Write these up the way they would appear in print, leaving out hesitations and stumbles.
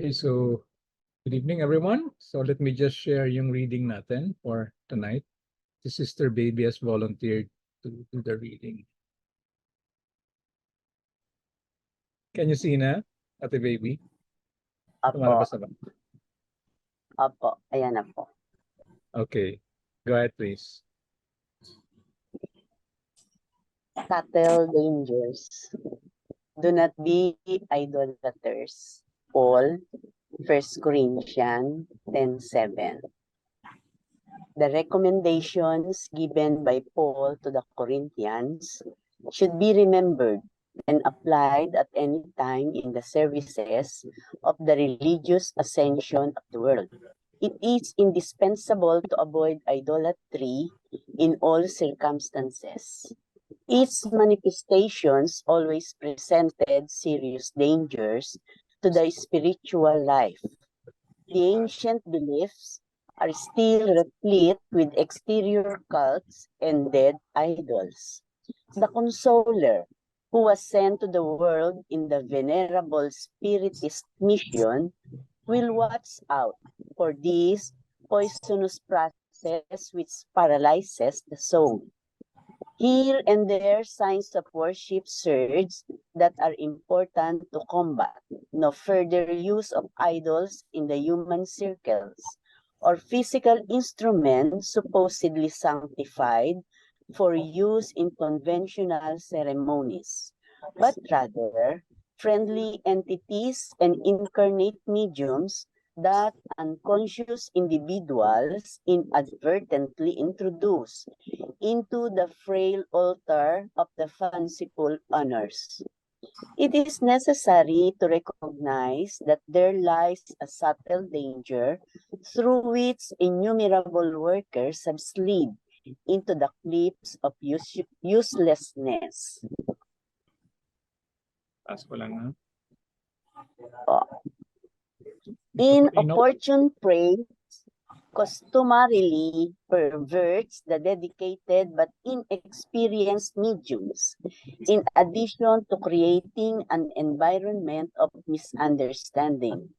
Okay, so good evening everyone. So let me just share yung reading natin for tonight. Si Sister Baby has volunteered to do the reading. Can you see na, Ate Baby? Apo, Tumalabas na ba? apo, ayan na po. Okay, go ahead please. Subtle dangers. Do not be idolaters. Paul, 1 Corinthians 10:7. The recommendations given by Paul to the Corinthians should be remembered and applied at any time in the services of the religious ascension of the world. It is indispensable to avoid idolatry in all circumstances. Its manifestations always presented serious dangers to the spiritual life. The ancient beliefs are still replete with exterior cults and dead idols. The Consoler, who was sent to the world in the venerable Spiritist mission, will watch out for this poisonous process which paralyzes the soul. Here and there, signs of worship surge that are important to combat. No further use of idols in the human circles, or physical instruments supposedly sanctified for use in conventional ceremonies, but rather friendly entities and incarnate mediums that unconscious individuals inadvertently introduce into the frail altar of the fanciful honors. It is necessary to recognize that there lies a subtle danger through which innumerable workers have slid into the cliffs of uselessness. Taas ko lang ha. Inopportune praise customarily perverts the dedicated but inexperienced mediums, in addition to creating an environment of misunderstanding,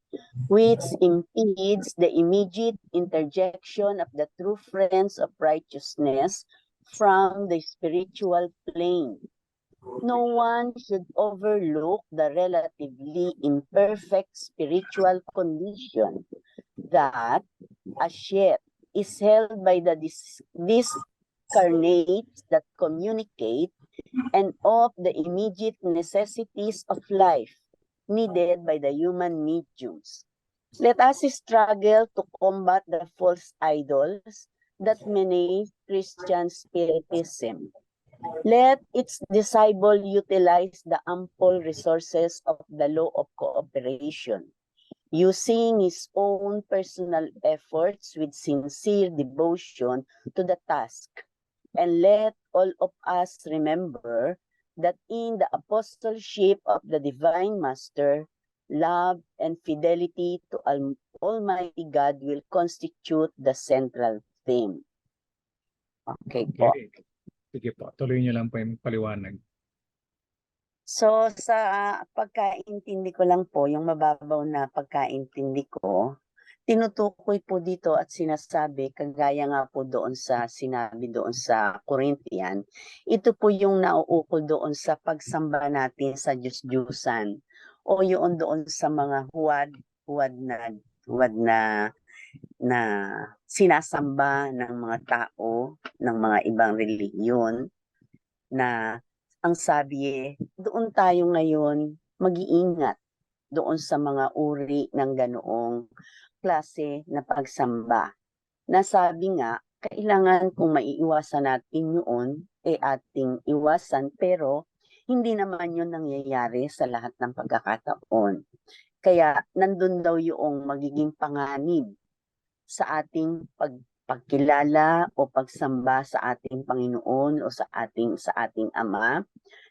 which impedes the immediate interjection of the true friends of righteousness from the spiritual plane. No one should overlook the relatively imperfect spiritual condition that, as yet, is held by the discarnates that communicate and of the immediate necessities of life needed by the human mediums. Let us struggle to combat the false idols that menace Christian spiritism. Let its disciple utilize the ample resources of the law of cooperation, using his own personal efforts with sincere devotion to the task. And let all of us remember that in the apostleship of the Divine Master, love and fidelity to Almighty God will constitute the central theme. Okay po. Okay. Sige po, tuloy niyo lang po yung paliwanag. So sa pagkaintindi ko lang po, yung mababaw na pagkaintindi ko, tinutukoy po dito at sinasabi, kagaya nga po doon sa sinabi doon sa Corinthian, ito po yung nauukol doon sa pagsamba natin sa Diyos-Diyusan o yung doon sa mga huwad na sinasamba ng mga tao ng mga ibang relihiyon, na ang sabi doon tayo ngayon mag-iingat doon sa mga uri ng ganoong klase na pagsamba. Nasabi nga, kailangan kung maiiwasan natin yun, ating iwasan, pero hindi naman yun nangyayari sa lahat ng pagkakataon. Kaya nandun daw yung magiging panganib sa ating pagkilala o pagsamba sa ating Panginoon o sa ating Ama,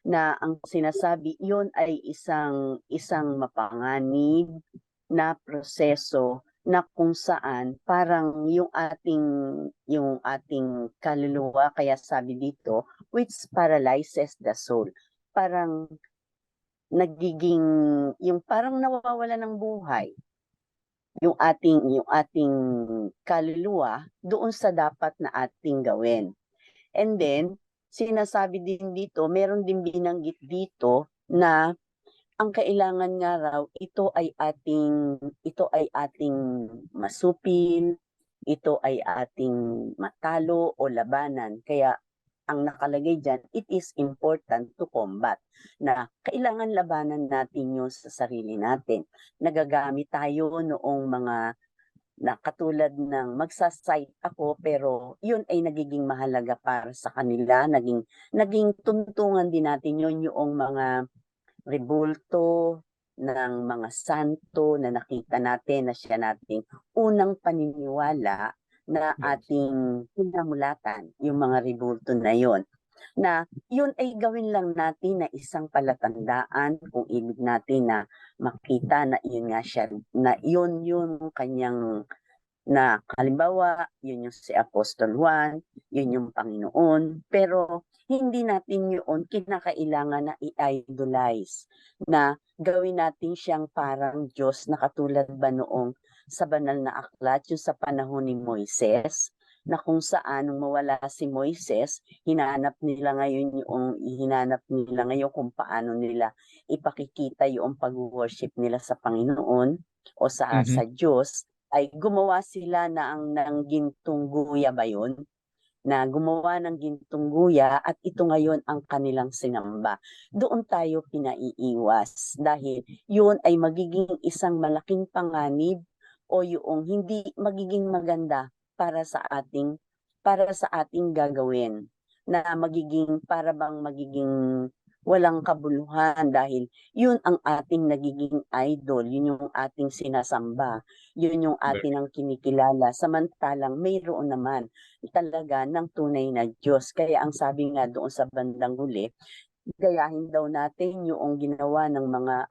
na ang sinasabi yun ay isang mapanganib na proseso na kung saan parang yung ating kaluluwa, kaya sabi dito, which paralyzes the soul. Parang nagiging yung parang nawawala ng buhay. yung ating kaluluwa doon sa dapat na ating gawin. And then, sinasabi din dito, meron din binanggit dito na ang kailangan nga raw, ito ay ating masupil, ito ay ating matalo o labanan. Kaya ang nakalagay dyan, it is important to combat. Na kailangan labanan natin yun sa sarili natin. Nagagamit tayo noong mga na katulad ng magsasite ako pero yun ay nagiging mahalaga para sa kanila, naging tuntungan din natin yun yung mga rebulto ng mga santo na nakita natin na siya nating unang paniniwala na ating pinamulatan, yung mga rebulto na yon na yun ay gawin lang natin na isang palatandaan kung ibig natin na makita na yun nga siya, na yun yung kanyang na halimbawa, yun yung si Apostol Juan, yun yung Panginoon, pero hindi natin yun kinakailangan na i-idolize, na gawin natin siyang parang Diyos na katulad ba noong sa banal na aklat, yung sa panahon ni Moises, na kung saan nung mawala si Moises, hinanap nila ngayon kung paano nila ipakikita yung pag-worship nila sa Panginoon o sa Diyos, ay gumawa sila ng gintong guya ba yun? Na gumawa ng gintong guya at ito ngayon ang kanilang sinamba. Doon tayo pinaiiwas dahil yun ay magiging isang malaking panganib o yung hindi magiging maganda para sa ating gagawin na magiging walang kabuluhan dahil yun ang ating nagiging idol, yun yung ating sinasamba, yun yung atin ang kinikilala, samantalang mayroon naman talaga ng tunay na Diyos. Kaya ang sabi nga doon sa bandang huli, gayahin daw natin yung ginawa ng mga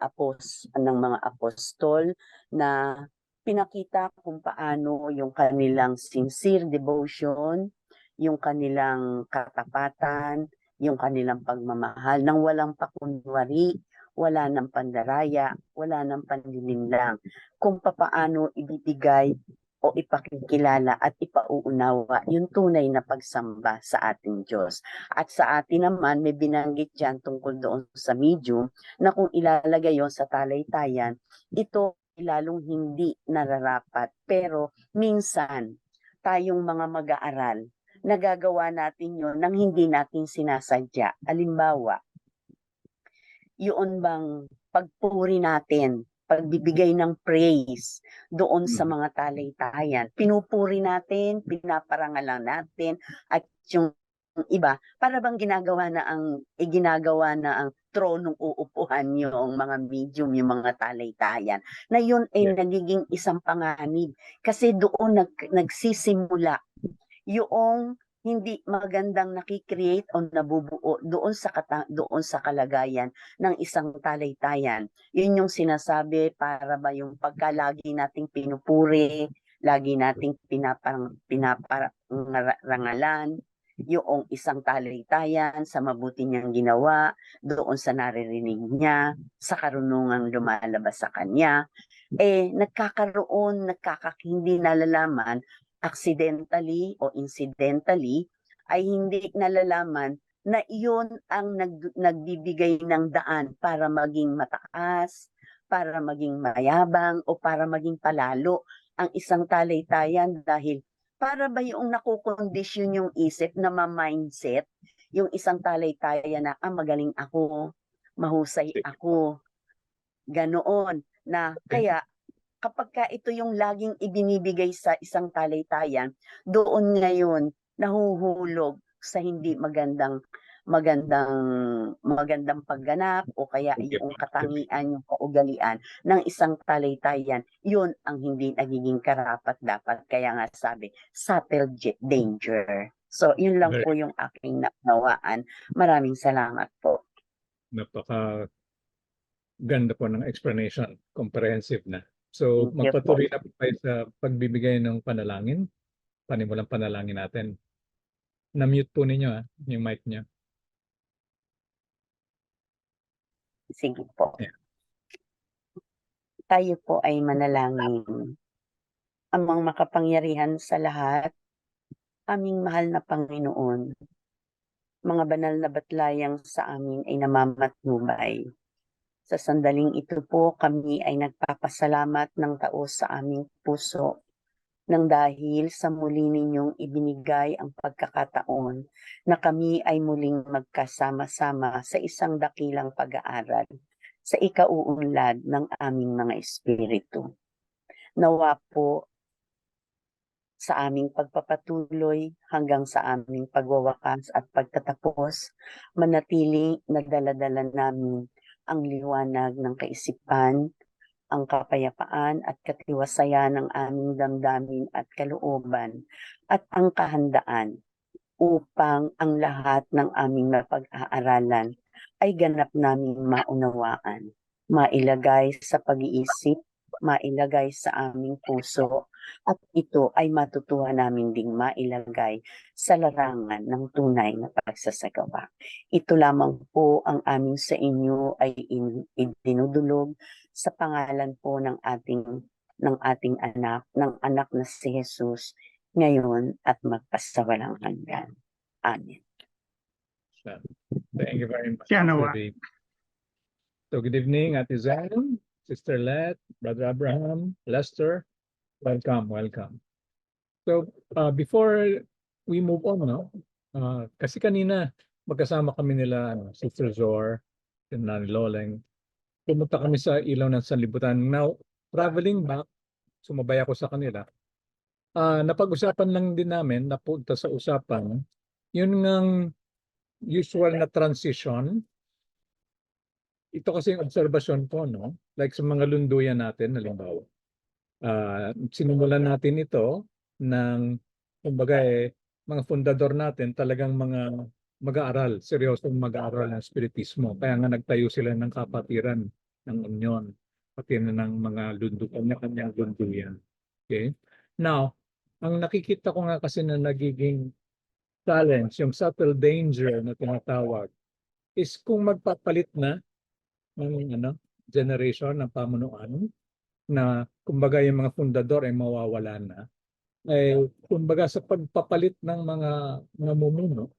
apostol na pinakita kung paano yung kanilang sincere devotion, yung kanilang katapatan, yung kanilang pagmamahal nang walang pakunwari, wala ng pandaraya, wala ng panlilinlang, kung papaano ibibigay o ipakikilala at ipauunawa yung tunay na pagsamba sa ating Diyos. At sa atin naman, may binanggit dyan tungkol doon sa medium na kung ilalagay yon sa talaytayan, ito lalong hindi nararapat. Pero minsan, tayong mga mag-aaral, nagagawa natin yon nang hindi natin sinasadya. Halimbawa, yun bang pagpuri natin, pagbibigay ng praise doon sa mga talaytayan. Pinupuri natin, pinaparangalan natin, at yung iba, para bang ginagawa na ang tronong uupuhan yung mga medium, yung mga talaytayan, na yun ay nagiging isang panganib. Kasi doon nagsisimula yung hindi magandang nakikreate o nabubuo doon sa kalagayan ng isang talaytayan. Yun yung sinasabi para ba yung pagkalagi nating pinupuri, lagi nating pinaparangalan yung isang talaytayan sa mabuti niyang ginawa, doon sa naririnig niya, sa karunungang lumalabas sa kanya, hindi nalalaman accidentally o incidentally, ay hindi nalalaman na iyon ang nagbibigay ng daan para maging mataas, para maging mayabang, o para maging palalo ang isang talaytayan dahil para ba yung nakukondisyon yung isip na ma-mindset yung isang talaytayan na magaling ako, mahusay ako, ganoon na kaya kapag ka ito yung laging ibinibigay sa isang talaytayan, doon ngayon nahuhulog sa hindi magandang pagganap o kaya yung katangian, yung kaugalian ng isang talaytayan, yun ang hindi nagiging karapat-dapat. Kaya nga sabi, subtle danger. So, yun lang po yung aking naunawaan. Maraming salamat po. Napaka ganda po ng explanation, comprehensive na. So, magpatuloy na po tayo sa pagbibigay ng panalangin, panimulang panalangin natin. Na-mute po ninyo yung mic niyo. Sige po. Yeah. Tayo po ay manalangin. Amang makapangyarihan sa lahat, aming mahal na Panginoon, mga banal na batlayang sa amin ay namamatnubay. Sa sandaling ito po kami ay nagpapasalamat ng taos sa aming puso nang dahil sa muli ninyong ibinigay ang pagkakataon na kami ay muling magkasama-sama sa isang dakilang pag-aaral sa ikauunlad ng aming mga espiritu. Nawa po sa aming pagpapatuloy hanggang sa aming pagwawakas at pagtatapos, manatiling nagdala-dala namin ang liwanag ng kaisipan, ang kapayapaan at katiwasayan ng aming damdamin at kalooban at ang kahandaan upang ang lahat ng aming mapag-aaralan ay ganap naming maunawaan, mailagay sa pag-iisip, mailagay sa aming puso, at ito ay matutuwa namin ding mailagay sa larangan ng tunay na pagsasagawa. Ito lamang po ang aming sa inyo ay idinudulog sa pangalan po ng ating anak, ng anak na si Jesus, ngayon at magpasawalang hanggan. Amen. So, thank you very much, Siya Sister nawa. Babe. So good evening, Ate Zen, Sister Let, Brother Abraham, Lester. Welcome, welcome. So before we move on, no? Kasi kanina magkasama kami nila, Sister Zor, and Nani Loleng. Pumunta kami sa ilaw ng sanlibutan. Now, traveling back, sumabay ako sa kanila. Napag-usapan lang din namin, napunta sa usapan, yun ngang usual na transition. Ito kasi yung obserbasyon ko, no? Like sa mga lunduyan natin, halimbawa. Sinimulan natin ito ng, kumbaga mga fundador natin, talagang mga mag-aaral, seryosong mag-aaral ng spiritismo. Kaya nga nagtayo sila ng kapatiran ng Union, pati na ng mga kanya-kanyang lunduyan. Okay? Now, ang nakikita ko nga kasi na nagiging challenge, yung subtle danger na tinatawag, is kung magpapalit na ng generation ng pamunuan, na kumbaga yung mga fundador ay mawawala na, ay kumbaga sa pagpapalit ng mga namumuno,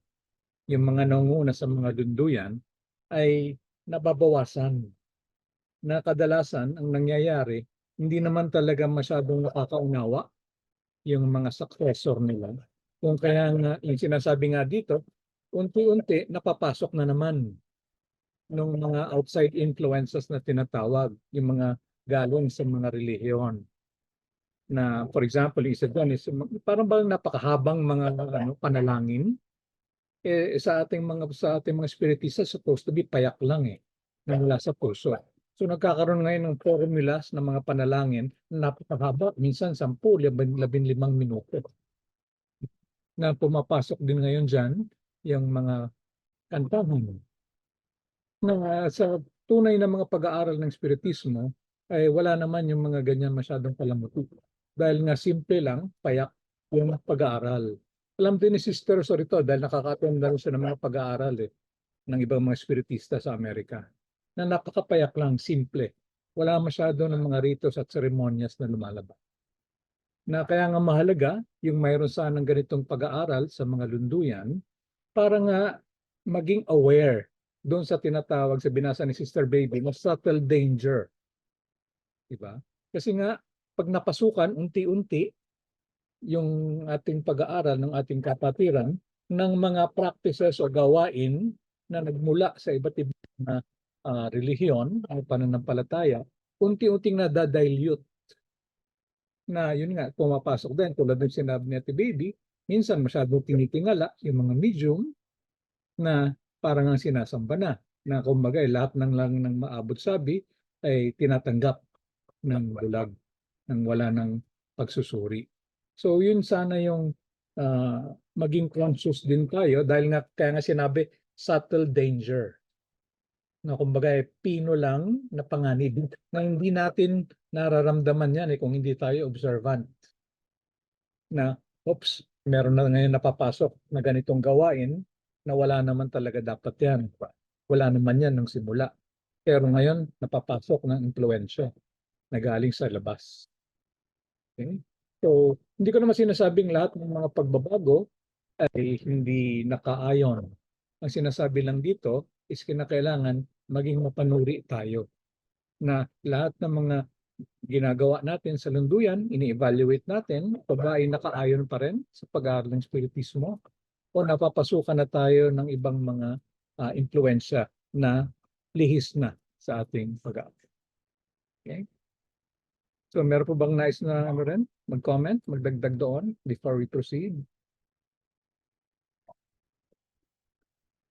yung mga nangunguna sa mga dunduyan ay nababawasan. Na kadalasan ang nangyayari, hindi naman talaga masyadong nakakaunawa yung mga successor nila. Kung kaya nga yung sinasabi nga dito, unti-unti napapasok na naman ng mga outside influences na tinatawag, yung mga galing sa mga relihiyon. Na for example, isa doon is parang bang napakahabang mga panalangin. Sa ating mga spiritista, supposed to be payak lang na mula sa puso. So nagkakaroon ngayon ng formulas ng mga panalangin na napakahaba, minsan 10-15 minuto. Na pumapasok din ngayon dyan yung mga kantahan. Na sa tunay na mga pag-aaral ng spiritismo, ay wala naman yung mga ganyan masyadong palamuti. Dahil nga simple lang, payak yung pag-aaral. Alam din ni Sister Sorito dahil nakaka-attend na rin siya ng mga pag-aaral ng ibang mga spiritista sa Amerika. Na napakapayak lang, simple. Wala masyado ng mga ritos at seremonyas na lumalabas. Na kaya nga mahalaga yung mayroon sanang ganitong pag-aaral sa mga lunduyan para nga maging aware doon sa tinatawag sa binasa ni Sister Baby na subtle danger. Diba? Kasi nga, pag napasukan, unti-unti, yung ating pag-aaral ng ating kapatiran ng mga practices o gawain na nagmula sa iba't ibang na relihiyon o pananampalataya, unti-unting nadadilute. Na yun nga, pumapasok din, tulad ng sinabi ni Ate Baby, minsan masyadong tinitingala yung mga medium na parang ang sinasamba na kumbaga lahat ng lang ng maabot sabi ay tinatanggap ng bulag, nang wala ng pagsusuri. So yun sana yung maging conscious din tayo dahil nga kaya nga sinabi subtle danger. Na kumbaga pino lang na panganib na hindi natin nararamdaman yan kung hindi tayo observant. Na oops, meron na ngayon napapasok na ganitong gawain na wala naman talaga dapat yan. Wala naman yan nung simula. Pero ngayon napapasok ng impluwensya na galing sa labas. Okay? So, hindi ko naman sinasabing lahat ng mga pagbabago ay hindi nakaayon. Ang sinasabi lang dito is kinakailangan maging mapanuri tayo na lahat ng mga ginagawa natin sa lunduyan, ini-evaluate natin, pa ba ay nakaayon pa rin sa pag-aaral ng Espiritismo o napapasukan na tayo ng ibang mga impluensya na lihis na sa ating pag-aaral. Okay? So meron po bang nais na ano rin? Mag-comment, magdagdag doon before we proceed?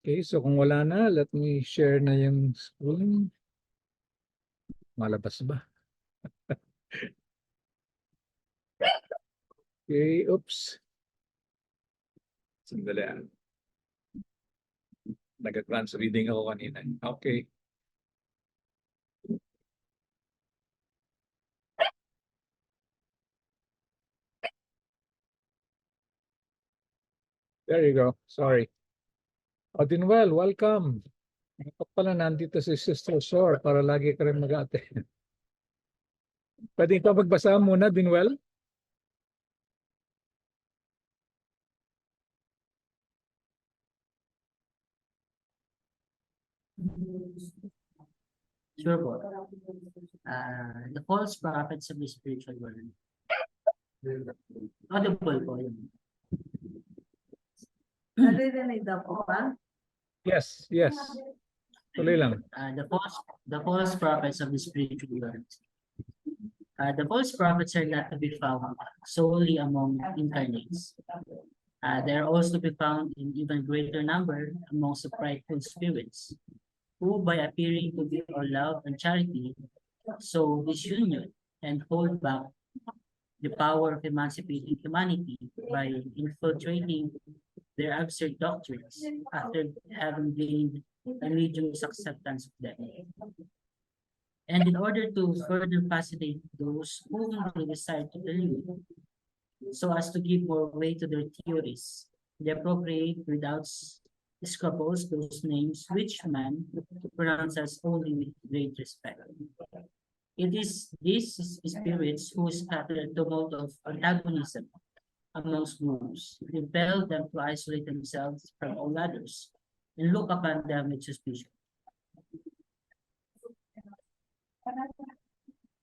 Okay, so kung wala na, let me share na yung screen. Malabas ba? Okay, oops. Sandali ah. Nag-advance reading ako kanina. Okay. There you go. Sorry. Odinwell, welcome. Ikaw pala nandito si Sister Shore para lagi ka rin mag-ate. Pwede ikaw magbasa muna, Dinwell? Sure po. The false prophets of the spiritual world. Audible po yun. Naririnig daw po ba? Yes, yes. Tuloy lang. The false prophets of the spiritual world. The false prophets are not to be found solely among incarnates. They are also to be found in even greater number amongst the prideful spirits, who by appearing to be all love and charity, sow disunion and hold back the power of emancipating humanity by infiltrating their absurd doctrines after having gained a medium's acceptance of them. And in order to further facilitate those whom they decide to delude, so as to give more weight to their theories, they appropriate without scruples those names which man pronounces only with great respect. It is these spirits who scatter a tumult of antagonism amongst groups, impel them to isolate themselves from all others, and look upon them with suspicion.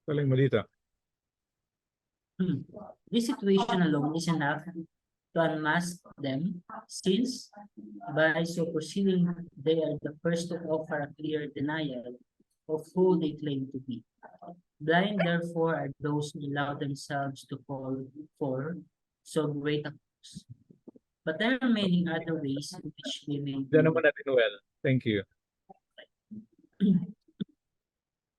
Tuloy mo dito. This situation alone is enough to unmask them, since by so proceeding, they are the first to offer a clear denial of who they claim to be. Blind, therefore, are those who allow themselves to fall for so great a cause. But there are many other ways in which they may Diyan naman na, Dinwell. Thank you.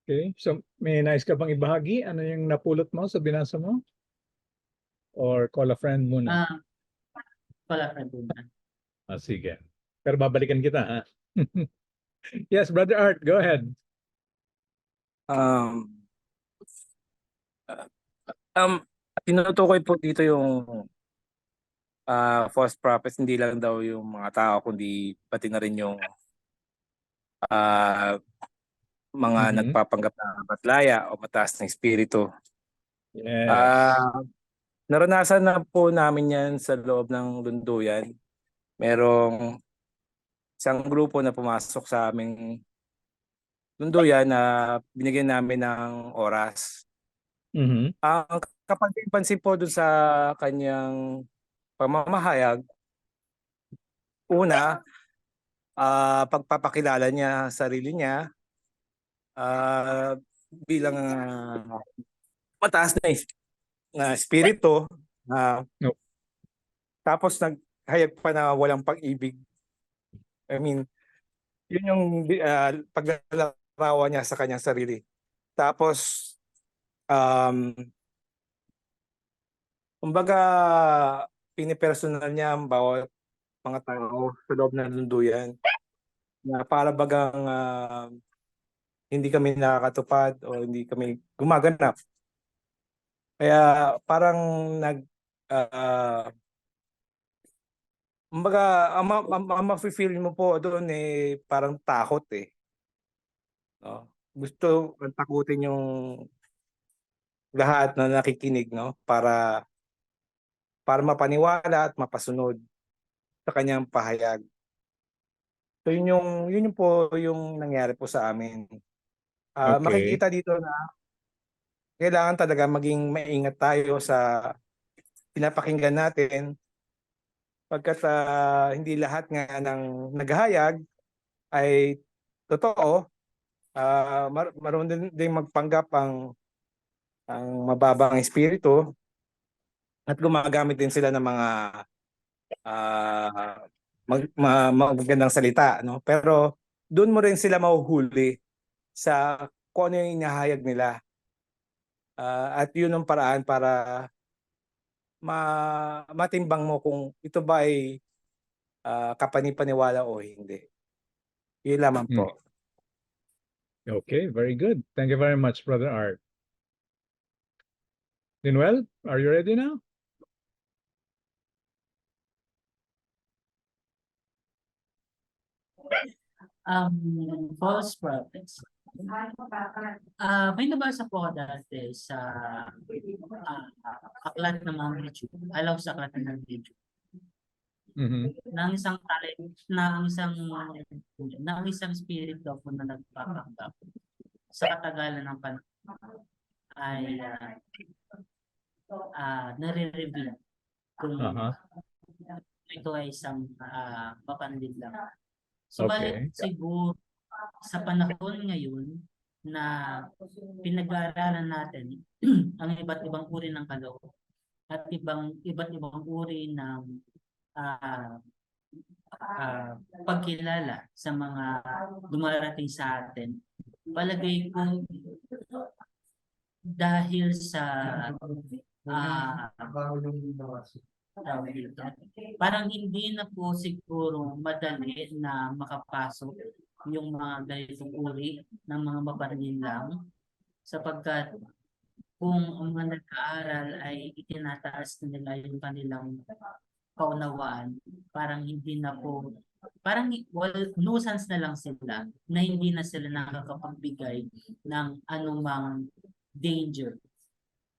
Okay, so may nais ka bang ibahagi? Ano yung napulot mo sa binasa mo? Or call a friend muna? Pala ka doon. Sige. Pero babalikan kita, ha? Yes, Brother Art, go ahead. Tinutukoy po dito yung false prophets, hindi lang daw yung mga tao, kundi pati na rin yung mga nagpapanggap na batlaya o mataas na espiritu. Yes. Naranasan na po namin yan sa loob ng lunduyan. Merong isang grupo na pumasok sa aming lunduyan na binigyan namin ng oras. Mhm. Ang kapansin po dun sa kanyang pamamahayag, una, pagpapakilala niya sarili niya bilang mataas na espiritu, No. tapos naghayag pa na walang pag-ibig. I mean, yun yung paglalarawan niya sa kanyang sarili. Tapos, kumbaga, pinipersonal niya ang bawat mga tao sa loob ng lunduyan na para bagang hindi kami nakakatupad o hindi kami gumaganap. Kaya parang kumbaga, ang mafe-feel mo po doon parang takot eh. No? Gusto takutin yung lahat na nakikinig, no? Para para mapaniwala at mapasunod sa kanyang pahayag. So yun yung po yung nangyari po sa amin. Okay. Makikita dito na kailangan talaga maging maingat tayo sa pinapakinggan natin pagkat hindi lahat nga ng naghahayag ay totoo. Marunong din magpanggap ang mababang espiritu at gumagamit din sila ng mga magagandang salita, no? Pero doon mo rin sila mahuhuli sa kung ano yung inahayag nila. At yun ang paraan para matimbang mo kung ito ba ay kapanipaniwala o hindi. Yun lamang po. Okay, very good. Thank you very much, Brother Art. Dinuel, are you ready now? False prophets. May nabasa po ako dati sa aklat ng mga medyo, alaw sa aklat ng medyo, ng isang talent, ng isang spirit daw po na nagpapanggap sa katagalan ng panahon ay nare-reveal kung ito ay isang papandig lang. So, Okay. siguro sa panahon ngayon na pinag-aaralan natin ang iba't ibang uri ng kalooban at iba't ibang uri ng pagkilala sa mga dumarating sa atin, palagay ko dahil sa parang hindi na po siguro madali na makapasok yung mga ganitong uri ng mga mapanlin lang, sapagkat kung ang mga nag-aaral ay itinataas na nila yung kanilang kaunawaan, parang hindi na po, parang nuisance na lang sila na hindi na sila nakakapagbigay ng anumang danger.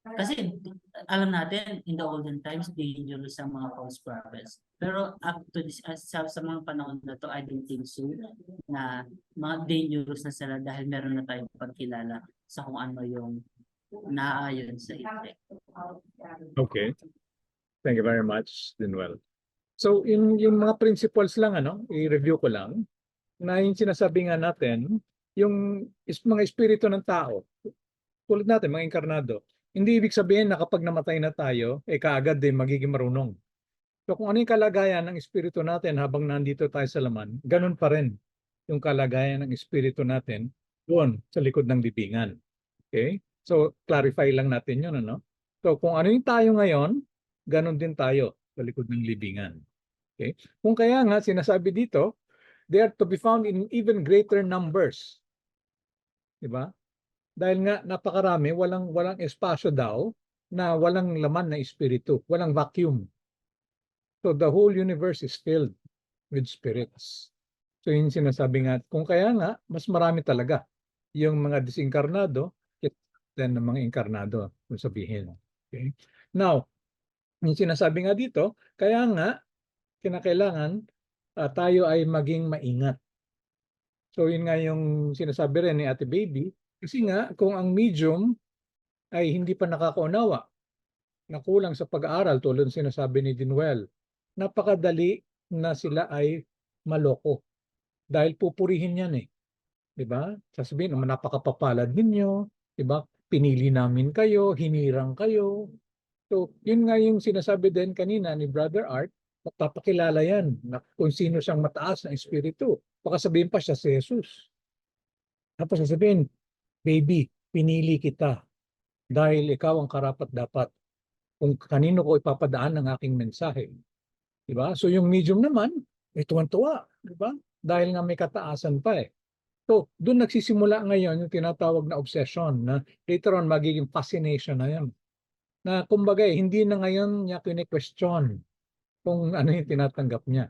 Kasi alam natin, in the olden times, dangerous ang mga false prophets. Pero up to this, sa mga panahon na to, I don't think so, na mga dangerous na sila dahil meron na tayong pagkilala sa kung ano yung naayon sa ite. Okay. Thank you very much, Dinuel. So, yung mga principles lang, i-review ko lang, na yung sinasabi nga natin, yung mga espiritu ng tao, tulad natin, mga inkarnado, hindi ibig sabihin na kapag namatay na tayo, kaagad din magiging marunong. So kung ano yung kalagayan ng espiritu natin habang nandito tayo sa laman, ganun pa rin yung kalagayan ng espiritu natin doon sa likod ng libingan. Okay? So clarify lang natin yun, So kung ano yung tayo ngayon, ganun din tayo sa likod ng libingan. Okay? Kung kaya nga sinasabi dito, they are to be found in even greater numbers. Diba? Dahil nga napakarami, walang espasyo daw na walang laman na espiritu, walang vacuum. So the whole universe is filled with spirits. So yung sinasabi nga, kung kaya nga, mas marami talaga yung mga disinkarnado than ng mga inkarnado, kung sabihin. Okay? Now, yung sinasabi nga dito, kaya nga, kinakailangan tayo ay maging maingat. So yun nga yung sinasabi rin ni Ate Baby, kasi nga, kung ang medium ay hindi pa nakakaunawa, na kulang sa pag-aaral, tulad ng sinasabi ni Dinuel, napakadali na sila ay maloko. Dahil pupurihin yan Diba? Sasabihin, napakapapalad ninyo, diba? Pinili namin kayo, hinirang kayo. So, yun nga yung sinasabi din kanina ni Brother Art, magpapakilala yan na kung sino siyang mataas na espiritu. Baka sabihin pa siya si Jesus. Tapos sasabihin, baby, pinili kita dahil ikaw ang karapat-dapat kung kanino ko ipapadaan ang aking mensahe. Diba? So yung medium naman, may tuwan-tuwa. Diba? Dahil nga may kataasan pa So doon nagsisimula ngayon yung tinatawag na obsession na later on magiging fascination na yan. Na kumbaga hindi na ngayon niya kine-question kung ano yung tinatanggap niya.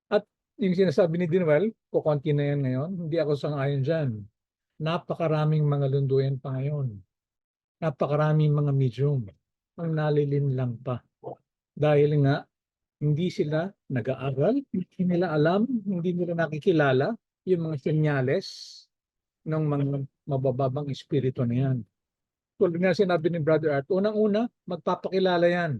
At yung sinasabi ni Dinuel, kukunti na yan ngayon, hindi ako sang-ayon dyan. Napakaraming mga lunduyan pa ngayon. Napakaraming mga medium. Ang nalilin lang pa Dahil nga, hindi sila nag-aaral, hindi nila alam, hindi nila nakikilala yung mga senyales ng mga mabababang espiritu na yan. Tulad nga sinabi ni Brother Art, unang-una, magpapakilala yan.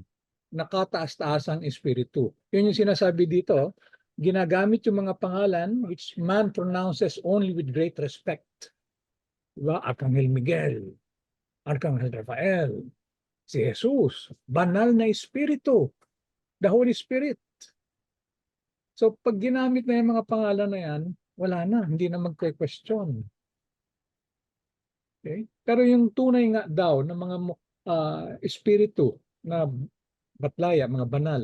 Nakataas-taasang espiritu. Yun yung sinasabi dito, ginagamit yung mga pangalan which man pronounces only with great respect. Diba? Arcangel Miguel, Arcangel Rafael, si Jesus, banal na espiritu, the Holy Spirit. So pag ginamit na yung mga pangalan na yan, wala na, hindi na magke-question. Okay? Pero yung tunay nga daw ng mga espiritu na batlaya, mga banal,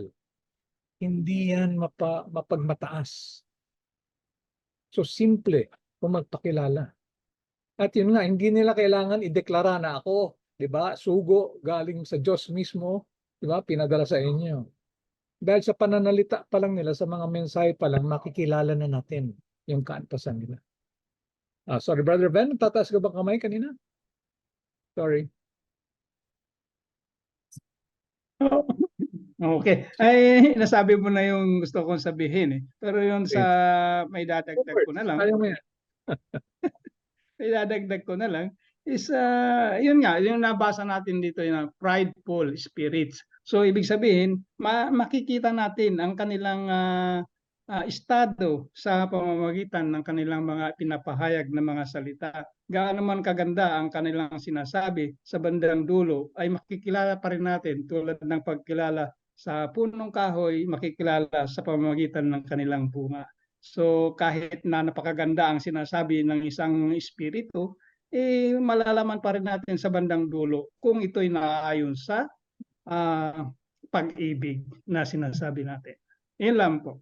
hindi yan mapagmataas. So simple kung magpakilala. At yun nga, hindi nila kailangan ideklara na ako, di ba? Sugo galing sa Diyos mismo, di ba? Pinadala sa inyo. Dahil sa pananalita pa lang nila, sa mga mensahe pa lang, makikilala na natin yung kaantasan nila. Sorry, Brother Ben, tataas ka ba kamay kanina? Sorry. Okay. Ay, nasabi mo na yung gusto kong sabihin eh. Pero yun sa may dadagdag ko na lang. Ayaw mo yan. May dadagdag ko na lang is yun nga, yung nabasa natin dito yung prideful spirits. So ibig sabihin, makikita natin ang kanilang estado sa pamamagitan ng kanilang mga pinapahayag na mga salita. Gaano man kaganda ang kanilang sinasabi, sa bandang dulo ay makikilala pa rin natin tulad ng pagkilala sa punong kahoy, makikilala sa pamamagitan ng kanilang bunga. So kahit na napakaganda ang sinasabi ng isang espiritu, malalaman pa rin natin sa bandang dulo kung ito'y naaayon sa pag-ibig na sinasabi natin. Yun lang po.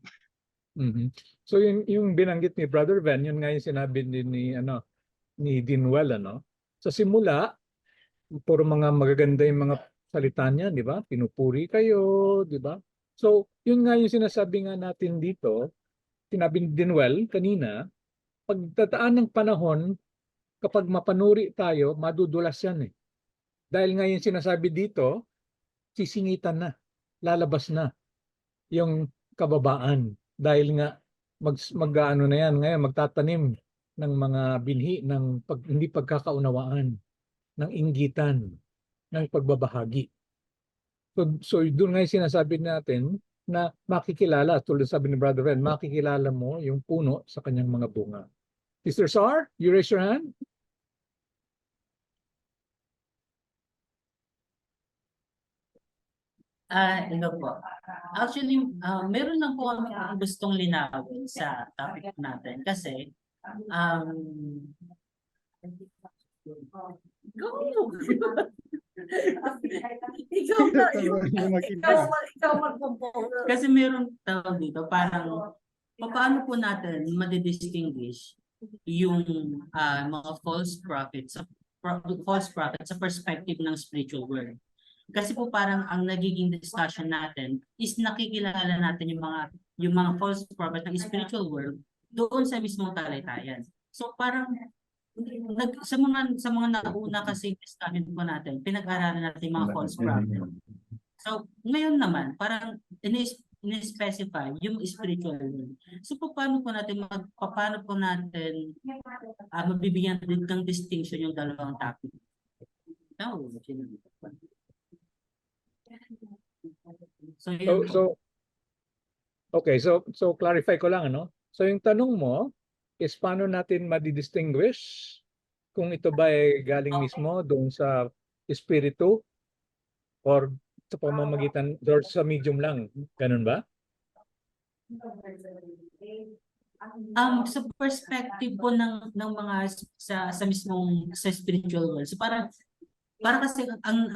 So yung binanggit ni Brother Ben, yun nga yung sinabi din ni Dinwell, Sa simula, puro mga magaganda yung mga salita niya, di ba? Pinupuri kayo, di ba? So yun nga yung sinasabi nga natin dito, sinabi ni Dinwell kanina, pagtataan ng panahon, kapag mapanuri tayo, madudulas yan eh. Dahil nga yung sinasabi dito, sisingitan na, lalabas na yung kababaan. Dahil nga mag-ano na yan ngayon, magtatanim ng mga binhi ng hindi pagkakaunawaan, ng inggitan, ng pagbabahagi. So doon nga yung sinasabi natin na makikilala, tulad sabi ni Brother Ren, makikilala mo yung puno sa kanyang mga bunga. Sister Sar, you raise your hand? Hello po. Actually, meron lang po kami gustong linawin sa topic natin kasi kasi meron tawag dito, parang paano po natin madidistinguish yung mga false prophets sa perspective ng spiritual world. Kasi po parang ang nagiging discussion natin is nakikilala natin yung mga false prophets ng spiritual world doon sa mismong talaytayan. So parang sa mga nauna kasi discussion po natin, pinag-aralan natin yung mga false prophets. So ngayon naman parang in-specify yung spiritual world. So paano po natin mabibigyan din ng distinction yung dalawang topic? So clarify ko lang, So yung tanong mo is paano natin madidistinguish kung ito ba ay galing mismo doon sa espiritu or sa pamamagitan or sa medium lang, ganun ba? Sa perspective po ng mga sa mismong sa spiritual world. So para kasi ang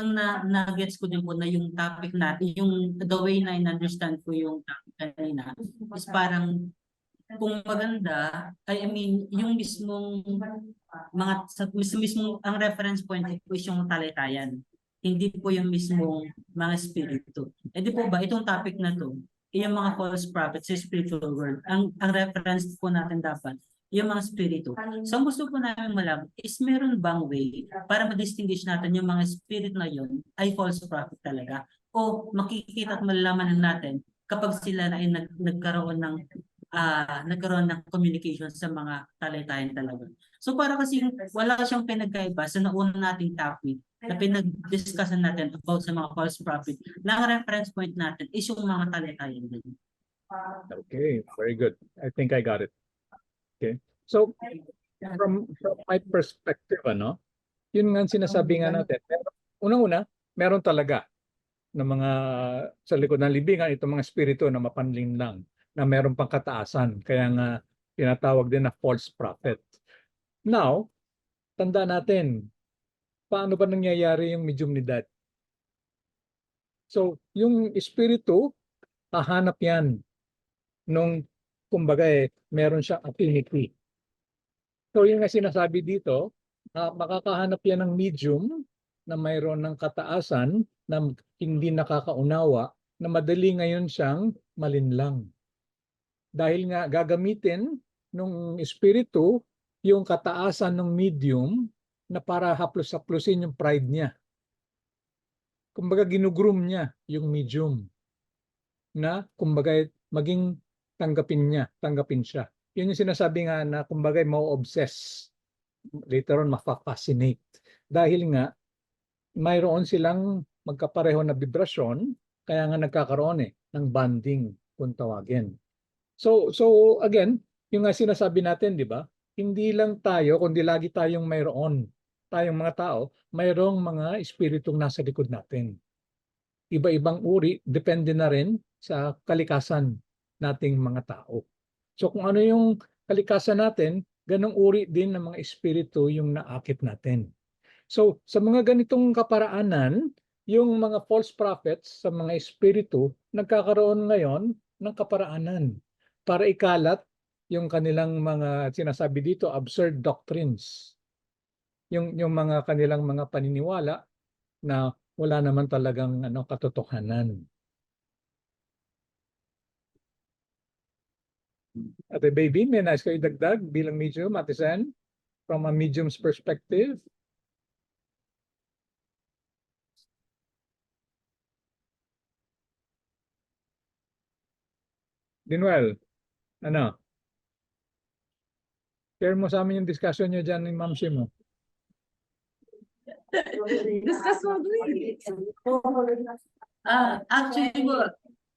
na-gets ko din po na yung topic natin, yung the way na in-understand ko yung topic kanina is parang kung maganda, yung mismong ang reference point po is yung talaytayan. Hindi po yung mismong mga spirito. Di po ba, itong topic na to, yung mga false prophets sa spiritual world, ang reference po natin dapat, yung mga spirito. So, ang gusto po namin malaman is meron bang way para ma-distinguish natin yung mga spirit na yun ay false prophet talaga o makikita at malalaman natin kapag sila na ay nagkaroon ng communication sa mga talaytayan talaga. So para kasi wala siyang pinagkaiba sa nauna nating topic na pinag-discussan natin about sa mga false prophet. Na ang reference point natin is yung mga talaytayan din. Okay, very good. I think I got it. Okay. So from my perspective, yun nga ang sinasabi nga natin. Unang-una, meron talaga ng mga sa likod ng libingan itong mga espiritu na mapanlin lang, na meron pang kataasan. Kaya nga tinatawag din na false prophet. Now, tanda natin, paano ba nangyayari yung mediumnidad? So, yung espiritu, hahanap yan nung, kumbaga meron siyang affinity. So, yung nga sinasabi dito, makakahanap yan ng medium na mayroon ng kataasan na hindi nakakaunawa, na madali ngayon siyang malinlang. Dahil nga gagamitin ng espiritu yung kataasan ng medium na para haplos-haplosin yung pride niya. Kumbaga ginugroom niya yung medium na kumbaga maging tanggapin siya. Yun yung sinasabi nga na kumbaga ma-obsess. Later on, ma-fascinate. Dahil nga, mayroon silang magkapareho na vibrasyon, kaya nga nagkakaroon ng bonding kung tawagin. So again, yung nga sinasabi natin, di ba? Hindi lang tayo, kundi lagi tayong mayroon. Tayong mga tao, mayroong mga espiritong nasa likod natin. Iba-ibang uri, depende na rin sa kalikasan nating mga tao. So kung ano yung kalikasan natin, ganong uri din ng mga espiritu yung naakit natin. So sa mga ganitong kaparaanan, yung mga false prophets sa mga espiritu nagkakaroon ngayon ng kaparaanan para ikalat yung kanilang mga sinasabi dito absurd doctrines. Yung mga kanilang mga paniniwala na wala naman talagang katotohanan. Ate Baby, may nais kayo dagdag bilang medium, Ate Sen, from a medium's perspective? Dinuel, ano? Share mo sa amin yung discussion nyo dyan ni Ma'am Shimo. Discuss mo Actually,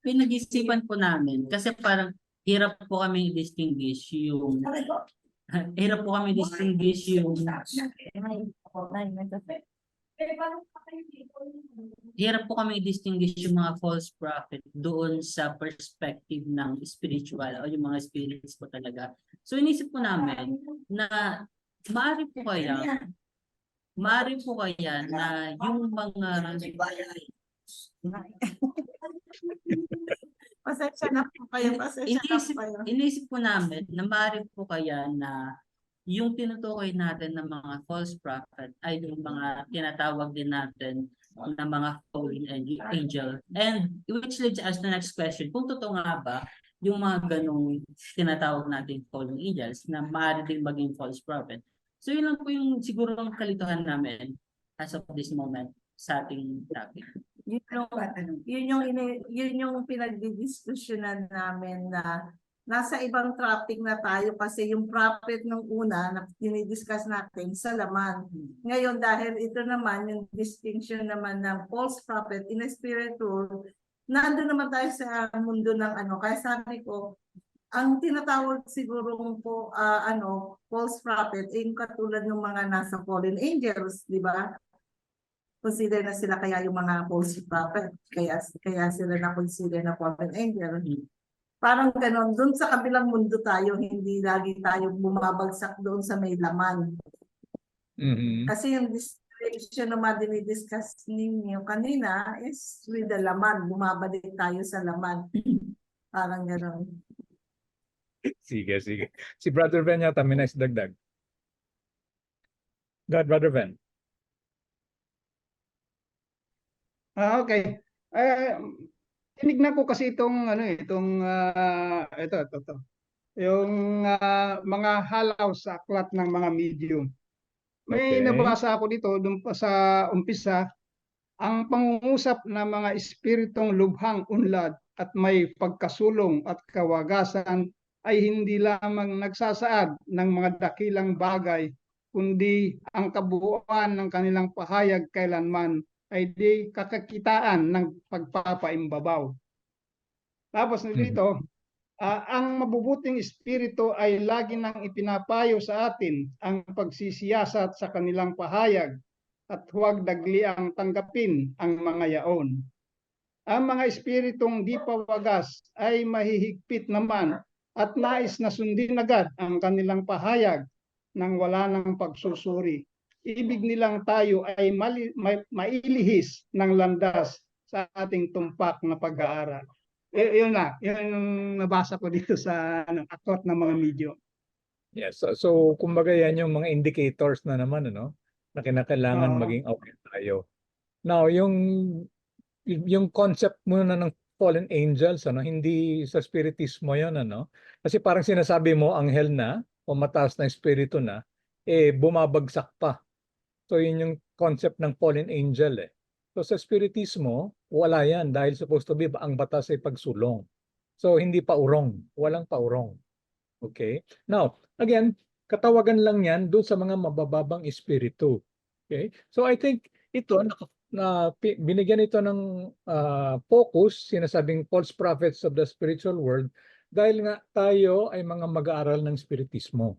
pinag-isipan po namin kasi parang hirap po kami i-distinguish yung mga false prophet doon sa perspective ng spiritual o yung mga spirits po talaga. So inisip po namin na maaari po kaya na yung mga Pasensya na po kayo, inisip po namin na maaari po kaya na yung tinutukoy natin ng mga false prophet ay yung mga tinatawag din natin na mga fallen angel. And which leads us to the next question. Kung totoo nga ba yung mga ganong tinatawag natin fallen angels na maaari din maging false prophet. So yun lang po yung siguro ang kalituhan namin as of this moment sa ating topic. Yun yung pinagdidiskusyonan namin na nasa ibang topic na tayo kasi yung prophet nung una na dinidiscuss natin sa laman. Ngayon dahil ito naman yung distinction naman ng false prophet in a spiritual, nandun naman tayo sa mundo ng kaya sabi ko, ang tinatawag siguro po false prophet yung katulad ng mga nasa fallen angels, di ba? Consider na sila kaya yung mga false prophet, kaya sila na consider na fallen angel. Parang ganon, doon sa kabilang mundo tayo, hindi lagi tayo bumabagsak doon sa may laman. Kasi yung distinction naman dinidiscuss ninyo kanina is with the laman, bumabalik tayo sa laman. Parang ganon. Sige. Si Brother Ben yata may nice dagdag. God, Brother Ben. Okay. Tinignan ko kasi itong ito. Yung mga halaw sa aklat ng mga medium. May Okay. nabasa ako dito doon pa sa umpisa. ang pangungusap ng mga espiritong lubhang unlad at may pagkasulong at kawagasan ay hindi lamang nagsasaad ng mga dakilang bagay, kundi ang kabuuan ng kanilang pahayag kailanman ay di kakakitaan ng pagpapaimbabaw. Tapos dito, ang mabubuting espiritu ay lagi nang ipinapayo sa atin ang pagsisiyasat sa kanilang pahayag at huwag dagliang tanggapin ang mga yaon. Ang mga espiritong di pawagas ay mahihigpit naman at nais na sundin agad ang kanilang pahayag nang wala ng pagsusuri. Ibig nilang tayo ay mailihis ng landas sa ating tumpak na pag-aaral. Yun na, yun yung nabasa ko dito sa aklat ng mga medyo. Yes. So kumbaga yan yung mga indicators na naman, ano, na kinakailangan Oo. maging aware tayo. Now, yung concept muna ng fallen angels, ano, hindi sa spiritismo yon, ano. Kasi parang sinasabi mo anghel na o mataas na espiritu na, bumabagsak pa. So yun yung concept ng fallen angel eh. So sa spiritismo, wala yan dahil supposed to be ang batas ay pagsulong. So hindi pa urong, walang paurong. Okay? Now, again, katawagan lang yan doon sa mga mabababang espiritu. Okay? So I think ito binigyan ito ng focus, sinasabing false prophets of the spiritual world, dahil nga tayo ay mga mag-aaral ng spiritismo.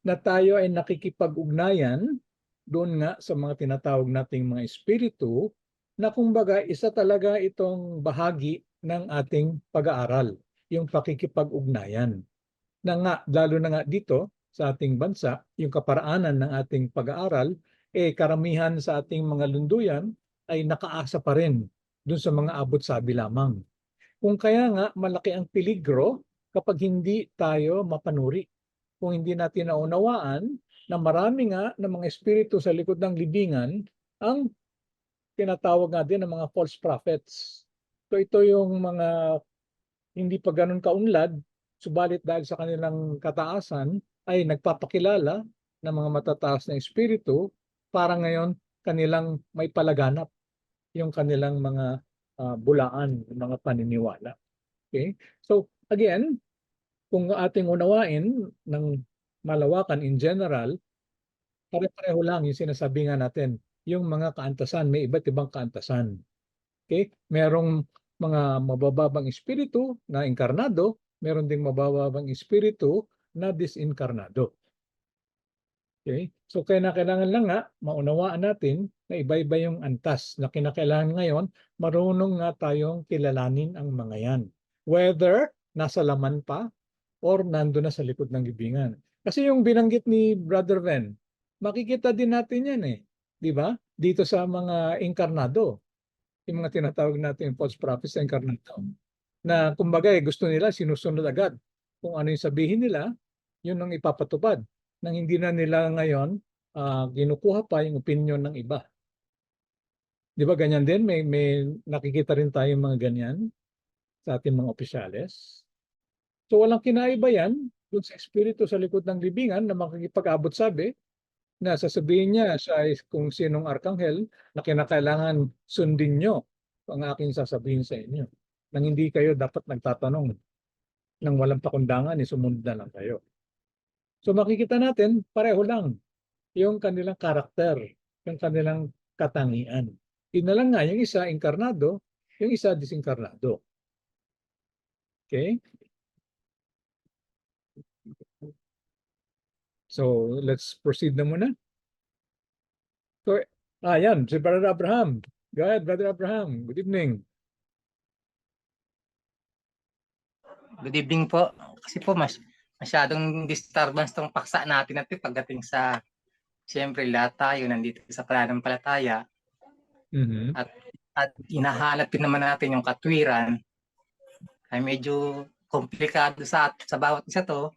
Na tayo ay nakikipag-ugnayan doon nga sa mga tinatawag nating mga espiritu na kumbaga isa talaga itong bahagi ng ating pag-aaral, yung pakikipag-ugnayan. Na nga, lalo na nga dito sa ating bansa, yung kaparaanan ng ating pag-aaral, karamihan sa ating mga lunduyan ay nakaasa pa rin doon sa mga abot-sabi lamang. Kung kaya nga, malaki ang peligro kapag hindi tayo mapanuri. Kung hindi natin naunawaan na marami nga ng mga espiritu sa likod ng libingan ang tinatawag nga din ng mga false prophets. So ito yung mga hindi pa ganun kaunlad, subalit dahil sa kanilang kataasan ay nagpapakilala ng mga matataas na espiritu para ngayon kanilang may palaganap yung kanilang mga bulaan, mga paniniwala. Okay? So again, kung ating unawain ng malawakan in general, pare-pareho lang yung sinasabi nga natin, yung mga kaantasan, may iba't ibang kaantasan. Okay? Merong mga mabababang espiritu na inkarnado, meron ding mabababang espiritu na disinkarnado. Okay? So kailangan lang nga maunawaan natin na iba-iba yung antas na kinakailangan ngayon, marunong nga tayong kilalanin ang mga yan. Whether nasa laman pa or nando na sa likod ng libingan. Kasi yung binanggit ni Brother Ven, makikita din natin yan eh. Di ba? Dito sa mga inkarnado. Yung mga tinatawag natin false prophets sa inkarnado. Na kumbaga gusto nila sinusunod agad. Kung ano yung sabihin nila, yun ang ipapatupad. Nang hindi na nila ngayon ginukuha pa yung opinion ng iba. Di ba ganyan din? May nakikita rin tayong mga ganyan sa ating mga opisyales. So walang kinaiba yan doon sa espiritu sa likod ng libingan na makikipag-abot sabi na sasabihin niya siya kung sinong arkanghel na kinakailangan sundin nyo ang aking sasabihin sa inyo. Nang hindi kayo dapat nagtatanong nang walang pakundangan, sumunod na lang kayo. So makikita natin, pareho lang yung kanilang karakter, yung kanilang katangian. Yun na lang nga, yung isa inkarnado, yung isa disinkarnado. Okay? So, let's proceed na muna. So, yan, si Brother Abraham. Go ahead, Brother Abraham. Good evening. Good evening po. Kasi po masyadong disturbance tong paksa natin natin pagdating sa, siyempre lahat tayo nandito sa pananampalataya. Mm-hmm. At hinahanap din naman natin yung katwiran. Ay medyo komplikado sa bawat isa to.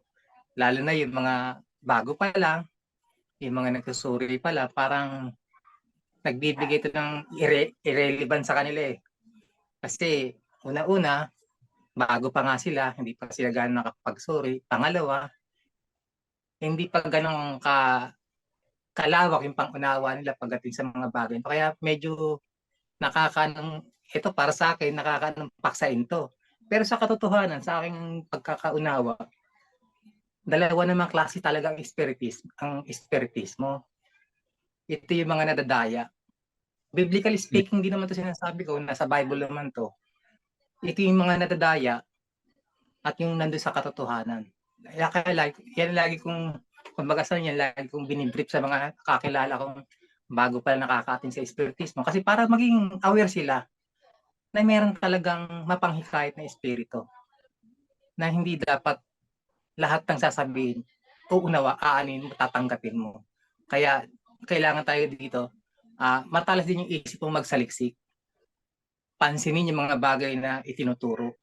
Lalo na yung mga bago pa lang, yung mga nagsusuri pala, parang nagbibigay ito ng irrelevant sa kanila eh. Kasi una-una, bago pa nga sila, hindi pa sila gano'ng nakapagsuri. Pangalawa, hindi pa gano'ng kalawak yung pangunawa nila pagdating sa mga bagay. Kaya medyo ito para sa akin, nakakaanong paksain to. Pero sa katotohanan, sa aking pagkakaunawa, dalawa namang klase talaga ang espiritismo. Ito yung mga nadadaya. Biblically speaking, di naman to sinasabi ko, nasa Bible naman to. Ito yung mga nadadaya at yung nandun sa katotohanan. Yan lagi kong, kumbaga sa yan, lagi kong binibrief sa mga kakilala kong bago pa nakakaatin sa espiritismo. Kasi para maging aware sila na meron talagang mapanghikayat na espiritu. Na hindi dapat lahat ng sasabihin, uunawa, aanin mo, tatanggapin mo. Kaya kailangan tayo dito, matalas din yung isip mong magsaliksik. Pansinin yung mga bagay na itinuturo.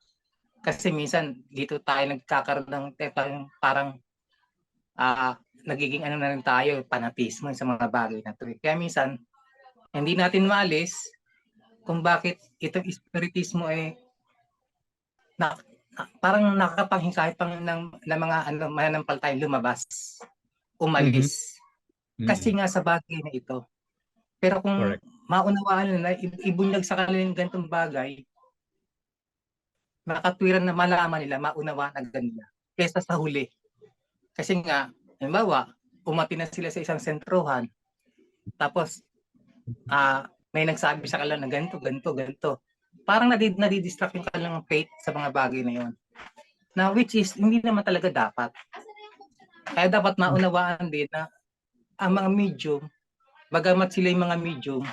Kasi minsan dito tayo nagkakaroon ng parang nagiging ano na rin tayo, fanatismo sa mga bagay na ito. Kaya minsan, hindi natin maalis kung bakit itong espiritismo ay parang nakakapanghikayat pang ng mga mananampalatayang lumabas, umalis. Kasi nga sa bagay na ito. Pero kung Correct. maunawaan nila, ibunyag sa kanilang ganitong bagay, makatwiran na malaman nila, maunawaan agad nila. Kesa sa huli. Kasi nga, halimbawa, umati na sila sa isang sentrohan, tapos may nagsabi sa kanila na ganito, ganito, ganito. Parang nadidistract yung kanilang faith sa mga bagay na yun. Na which is, hindi naman talaga dapat. Kaya dapat maunawaan din na ang mga medium, bagamat sila yung mga medium,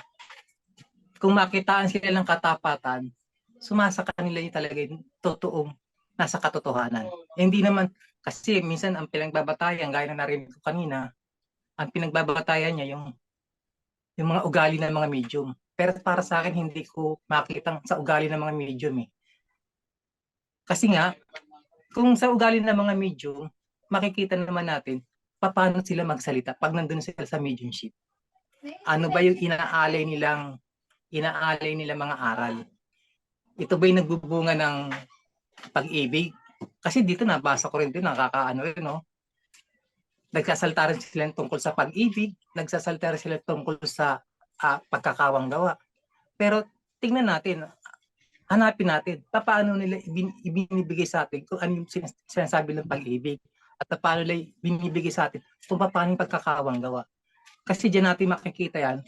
kung makitaan sila ng katapatan, sumasa kanila yung talaga yung totoong nasa katotohanan. Hindi naman, kasi minsan ang pinagbabatayan, gaya na narinig ko kanina, ang pinagbabatayan niya yung mga ugali ng mga medium. Pero para sa akin, hindi ko makita sa ugali ng mga medium eh. Kasi nga, kung sa ugali ng mga medium, makikita naman natin paano sila magsalita pag nandun sila sa mediumship. Ano ba yung inaalay nilang mga aral? Ito ba yung nagbubunga ng pag-ibig? Kasi dito nabasa ko rin din, nakakaano rin, no? Nagsasalta rin sila tungkol sa pag-ibig, nagsasalta rin sila tungkol sa pagkakawang gawa. Pero tingnan natin, hanapin natin, paano nila ibinibigay sa atin kung ano yung sinasabi ng pag-ibig at paano nila binibigay sa atin kung paano yung pagkakawang gawa. Kasi diyan natin makikita yan,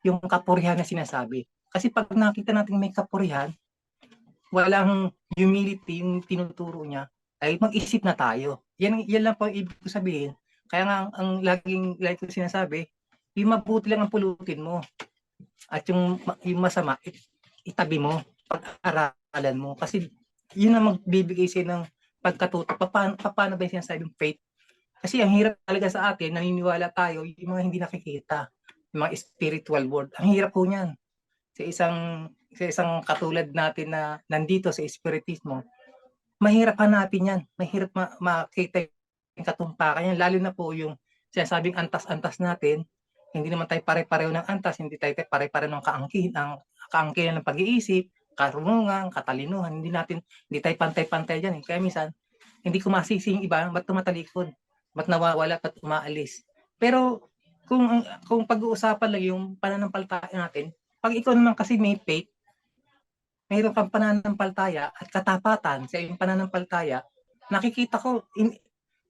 yung kapurihan na sinasabi. Kasi pag nakita natin may kapurihan, walang humility yung tinuturo niya, ay mag-isip na tayo. Yan lang po ang ibig ko sabihin. Kaya nga ang laging ko sinasabi, yung mabuti lang ang pulutin mo. At yung masama, itabi mo, pag-aralan mo. Kasi yun ang magbibigay sa'yo ng pagkatuto. Paano ba yung sinasabing faith? Kasi ang hirap talaga sa atin, naniniwala tayo, yung mga hindi nakikita, yung mga spiritual world. Ang hirap po niyan. Sa isang katulad natin na nandito sa espiritismo, mahirap hanapin yan. Mahirap makita yung katumpakan yan. Lalo na po yung sinasabing antas-antas natin, hindi naman tayo pare-pareho ng antas, hindi tayo pare-pareho ng kaangkihan ng pag-iisip, karunungan, katalinuhan, hindi tayo pantay-pantay dyan. Kaya minsan, hindi ko masisi yung iba, ba't tumatalikod? Ba't nawawala at umaalis? Pero kung pag-uusapan lang yung pananampalataya natin, pag ikaw naman kasi may faith, mayroon kang pananampalataya at katapatan sa iyong pananampalataya, nakikita ko,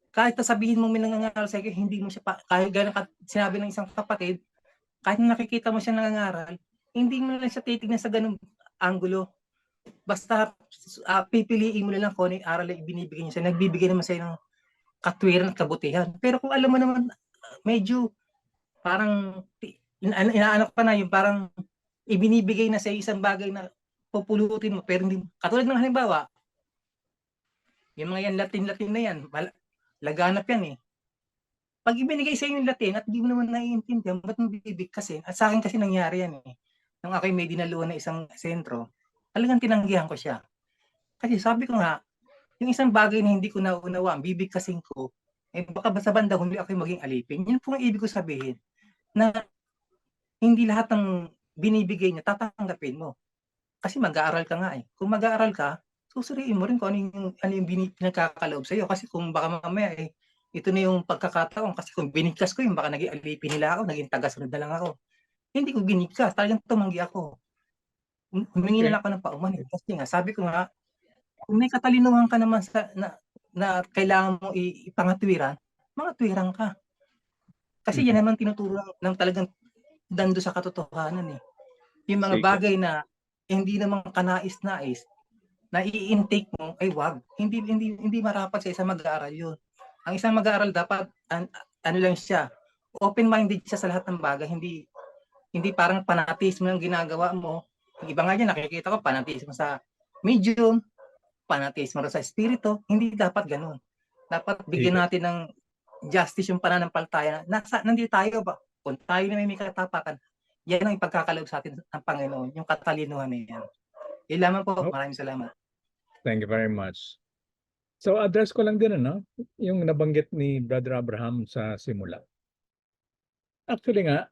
kahit sabihin mo may nangangaral sa iyo, hindi mo siya, kahit gano'n sinabi ng isang kapatid, kahit nakikita mo siya nangangaral, hindi mo lang siya titignan sa ganung anggulo. Basta pipiliin mo lang kung ano yung aral na ibinibigay niya sa'yo. Nagbibigay naman sa'yo ng katwiran at kabutihan. Pero kung alam mo naman, medyo parang inaanak pa na yung parang ibinibigay na sa isang bagay na pupulutin mo. Pero hindi, katulad ng halimbawa, yung mga yan, Latin na yan, laganap yan eh. Pag ibinigay sa iyo yung Latin at hindi mo naman naiintindihan, ba't mo bibigkasin? At sa akin kasi nangyari yan eh. Nung ako'y may dinaluan na isang sentro, talagang tinanggihan ko siya. Kasi sabi ko nga, yung isang bagay na hindi ko naunawaan, bibigkasin ko, baka ba sa banda huli ako'y maging alipin. Yun po ang ibig ko sabihin, na hindi lahat ng binibigay niya, tatanggapin mo. Kasi mag-aaral ka nga eh. Kung mag-aaral ka, susuriin mo rin kung ano yung pinagkakaloob sa iyo. Kasi kung baka mamaya eh, ito na yung pagkakataon. Kasi kung binigkas ko yung baka naging alipin nila ako, naging tagasunod na lang ako. Hindi ko binigkas, talagang tumanggi ako. humingi Okay. na lang ako ng pauman eh. Kasi nga, sabi ko nga, kung may katalinuhan ka naman na kailangan mo ipangatwiran, mga twiran ka. Kasi yan naman tinuturo ng talagang dando sa katotohanan eh. Yung mga Sige. bagay na hindi naman kanais-nais, na i-intake mo, ay wag. Hindi marapat sa isang mag-aaral yun. Ang isang mag-aaral dapat, ano lang siya, open-minded siya sa lahat ng bagay. Hindi parang fanatismo yung ginagawa mo. Yung iba nga dyan, nakikita ko, fanatismo sa medium, fanatismo sa espiritu. Hindi dapat ganun. Dapat bigyan Sige. natin ng justice yung pananampalataya. Nandito tayo ba? Kung tayo na may katapakan, yan ang ipagkakaloob sa atin ng Panginoon, yung katalinuhan na yan. Yan lamang po. Oh. Maraming salamat. Thank you very much. So address ko lang din yung nabanggit ni Brother Abraham sa simula. Actually nga,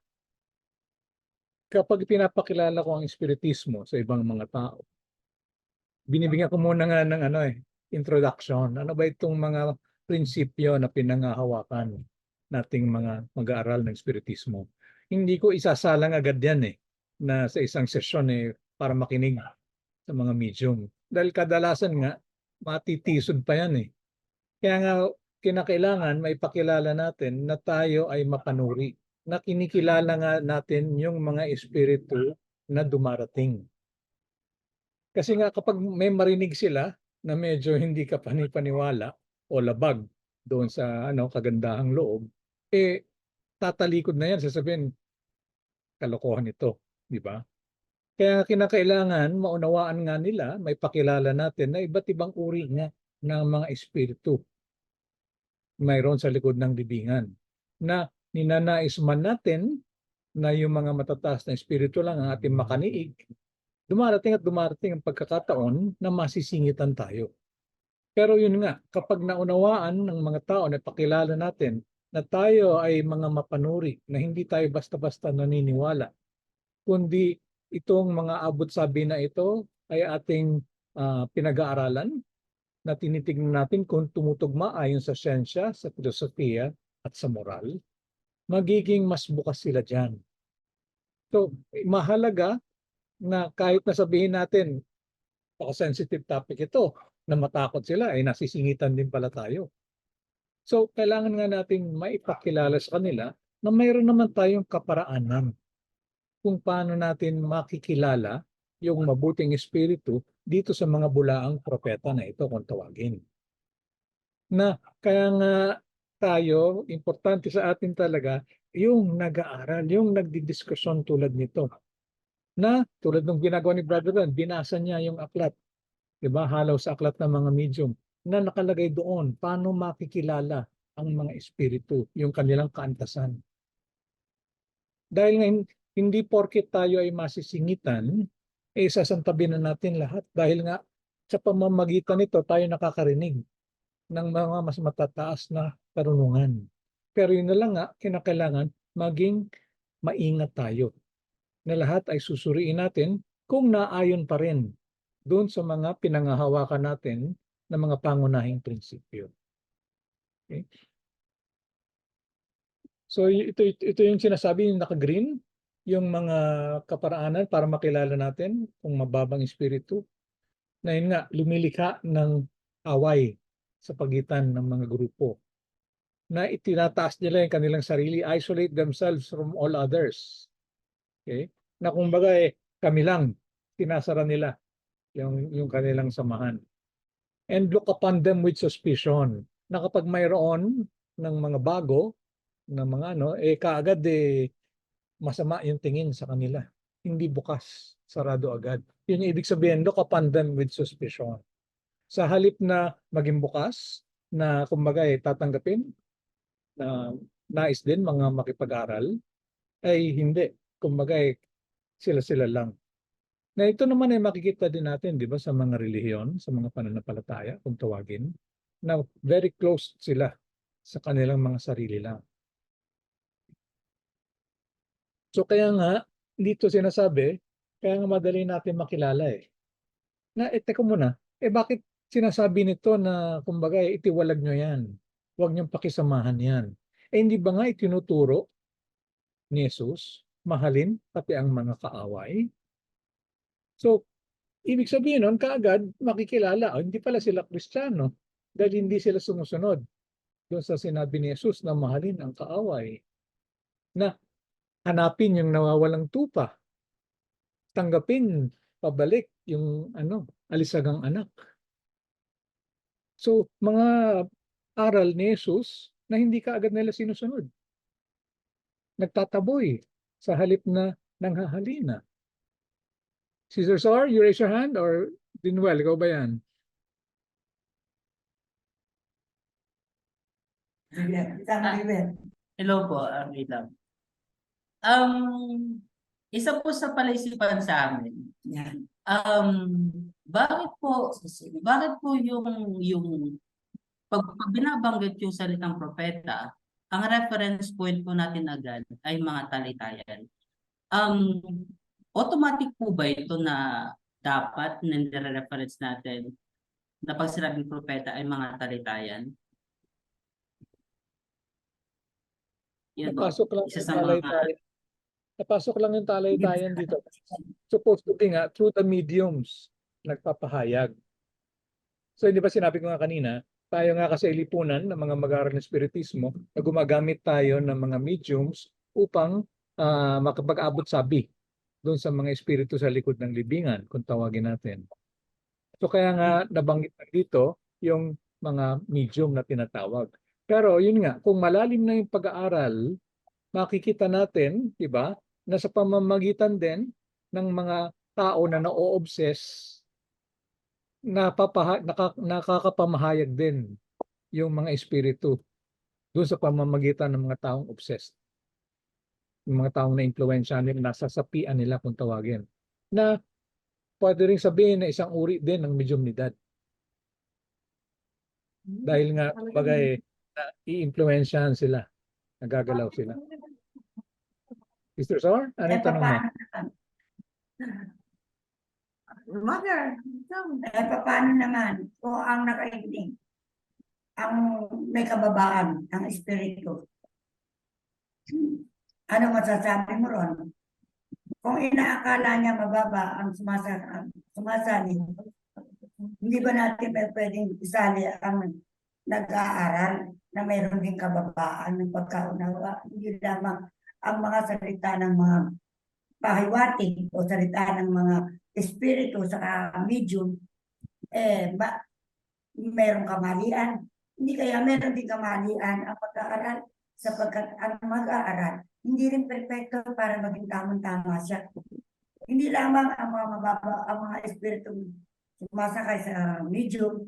kapag pinapakilala ko ang espiritismo sa ibang mga tao, binibigyan ko muna nga ng introduction. Ano ba itong mga prinsipyo na pinangahawakan nating mga mag-aaral ng espiritismo? Hindi ko isasalang agad yan na sa isang sesyon para makinig sa mga medium. Dahil kadalasan nga, matitisod pa yan Kaya nga, kinakailangan maipakilala natin na tayo ay mapanuri. Na kinikilala nga natin yung mga espiritu na dumarating. Kasi nga kapag may marinig sila na medyo hindi ka panipaniwala o labag doon sa kagandahang loob, tatalikod na yan, sasabihin, kalokohan ito, di ba? Kaya kinakailangan maunawaan nga nila, may pakilala natin na iba't ibang uri nga ng mga espiritu mayroon sa likod ng libingan. Na ninanais man natin na yung mga matataas na espiritu lang ang ating makaniig, dumarating ang pagkakataon na masisingitan tayo. Pero yun nga, kapag naunawaan ng mga tao na pakilala natin na tayo ay mga mapanuri, na hindi tayo basta-basta naniniwala, kundi itong mga abot-sabi na ito ay ating pinag-aaralan, na tinitignan natin kung tumutugma ayon sa siyensya, sa filosofiya at sa moral, magiging mas bukas sila dyan. So, mahalaga na kahit nasabihin natin, sensitive topic ito, na matakot sila, nasisingitan din pala tayo. So, kailangan nga natin maipakilala sa kanila na mayroon naman tayong kaparaanan kung paano natin makikilala yung mabuting espiritu dito sa mga bulaang propeta na ito kung tawagin. Na kaya nga tayo, importante sa atin talaga, yung nag-aaral, yung nagdidiskusyon tulad nito. Na tulad ng ginagawa ni Brother Dan, binasa niya yung aklat. Diba? Halaw sa aklat ng mga medium na nakalagay doon paano makikilala ang mga espiritu, yung kanilang kaantasan. Dahil nga hindi porket tayo ay masisingitan, sasantabi na natin lahat. Dahil nga sa pamamagitan nito tayo nakakarinig ng mga mas matataas na karunungan. Pero yun na lang nga, kinakailangan maging maingat tayo. Na lahat ay susuriin natin kung naayon pa rin doon sa mga pinangahawakan natin ng mga pangunahing prinsipyo. Okay? So ito yung sinasabi yung naka-green, yung mga kaparaanan para makilala natin kung mababang espiritu. Na yun nga, lumilikha ng away sa pagitan ng mga grupo. Na itinataas nila yung kanilang sarili, isolate themselves from all others. Okay? Na kumbaga kami lang, tinasara nila yung kanilang samahan. And look upon them with suspicion. Na kapag mayroon ng mga bago, ng mga kaagad masama yung tingin sa kanila. Hindi bukas, sarado agad. Yun yung ibig sabihin, look upon them with suspicion. Sa halip na maging bukas, na kumbaga tatanggapin, na nais din mga makipag-aral, ay hindi. Kumbaga sila-sila lang. Na ito naman ay makikita din natin, di ba, sa mga relihiyon, sa mga pananampalataya, kung tawagin, na very close sila sa kanilang mga sarili lang. So kaya nga, dito sinasabi, kaya nga madali natin makilala Na teka muna, bakit sinasabi nito na kumbaga itiwalag nyo yan? Huwag niyong pakisamahan yan. Hindi ba nga itinuturo ni Jesus, mahalin pati ang mga kaaway? So, ibig sabihin nun, kaagad makikilala, hindi pala sila Kristiyano dahil hindi sila sumusunod doon sa sinabi ni Jesus na mahalin ang kaaway, na hanapin yung nawawalang tupa, tanggapin pabalik yung alisagang anak. So, mga aral ni Jesus na hindi kaagad nila sinusunod. Nagtataboy sa halip na nanghahalina. Cesar Sar, you raise your hand, or Dinuel, ikaw ba yan? Hello po, wait lang. Isa po sa palaisipan sa amin. Bakit po yung pag binabanggit yung salitang propeta, ang reference point po natin agad ay mga talitayan. Automatic po ba ito na dapat na nire-reference natin na pag sinabing propeta ay mga talitayan? Yun po. Napasok lang Isa yung sa mga talay-tayan. Napasok lang yung talay-tayan dito. Supposed to be nga, through the mediums, nagpapahayag. So, hindi ba sinabi ko nga kanina, tayo nga kasi lipunan ng mga mag-aaral ng Espiritismo na gumagamit tayo ng mga mediums upang makapag-abot sabi doon sa mga espiritu sa likod ng libingan, kung tawagin natin. So, kaya nga nabanggit dito yung mga medium na tinatawag. Pero yun nga, kung malalim na yung pag-aaral, makikita natin, di ba, na sa pamamagitan din ng mga tao na na-o-obsess, nakakapamahayag din yung mga espiritu doon sa pamamagitan ng mga taong obsessed. Yung mga taong na-influensya nila, nasasapian nila kung tawagin. Na pwede rin sabihin na isang uri din ng mediumnidad. Dahil nga, bagay, i-influensyahan sila. Nagagalaw sila. Mr. Sor, ano yung tanong mo? Mother, Paano naman kung ang nakainig, ang may kababaan, ang espiritu? Ano masasabi mo ron? Kung inaakala niya mababa ang sumasali, hindi ba natin pwedeng isali ang nag-aaral na mayroon din kababaan ng pagkaunawa? Hindi lamang ang mga salita ng mga pahiwatig o salita ng mga espiritu sa medium, mayroong kamalian. Hindi kaya meron din kamalian ang pag-aaral sapagkat ang mag-aaral hindi rin perfecto para maging tamang-tama siya. Hindi lamang ang mga mababa, ang mga espiritu sumasakay sa medium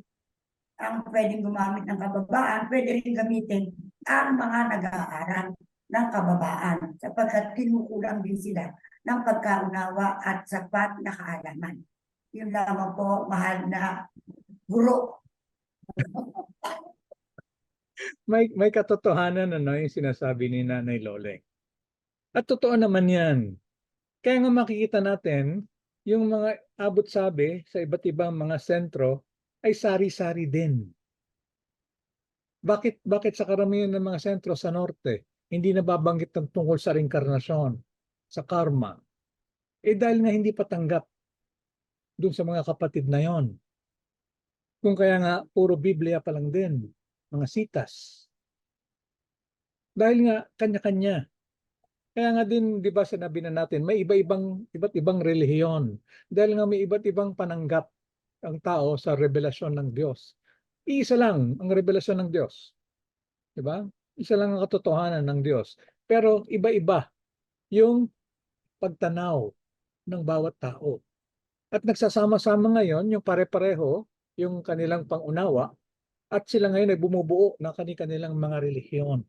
ang pwedeng gumamit ng kababaan, pwede rin gamitin ang mga nag-aaral ng kababaan sapagkat kinukulang din sila ng pagkaunawa at sapat na kaalaman. Yun lamang po, mahal na guro. May katotohanan yung sinasabi ni Nanay Loleng. At totoo naman yan. Kaya nga makikita natin, yung mga abot-sabi sa iba't ibang mga sentro ay sari-sari din. Bakit sa karamihan ng mga sentro sa norte, hindi nababanggit ng tungkol sa reinkarnasyon, sa karma? Dahil nga hindi patanggap dun sa mga kapatid na yon. Kung kaya nga, puro Biblia pa lang din, mga sitas. Dahil nga, kanya-kanya. Kaya nga din, di ba sinabi na natin, may iba't ibang relihiyon. Dahil nga may iba't ibang pananggap ang tao sa revelasyon ng Diyos. Iisa lang ang revelasyon ng Diyos. Di ba? Isa lang ang katotohanan ng Diyos. Pero iba-iba yung pagtanaw ng bawat tao. At nagsasama-sama ngayon yung pare-pareho, yung kanilang pangunawa, at sila ngayon ay bumubuo ng kanilang mga relihiyon.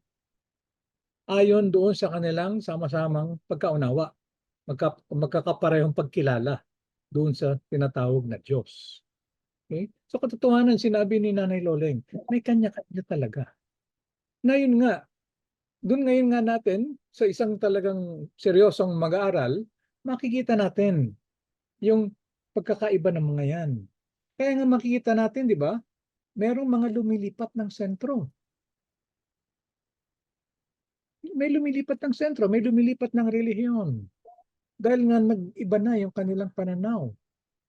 Ayon doon sa kanilang sama-samang pagkaunawa, magkakaparehong pagkilala doon sa tinatawag na Diyos. Okay? So katotohanan, sinabi ni Nanay Loleng, may kanya-kanya talaga. Ngayon nga, doon ngayon nga natin, sa isang talagang seryosong mag-aaral, makikita natin yung pagkakaiba ng mga yan. Kaya nga makikita natin, di ba, merong mga lumilipat ng sentro. May lumilipat ng sentro, may lumilipat ng relihiyon. Dahil nga nag-iba na yung kanilang pananaw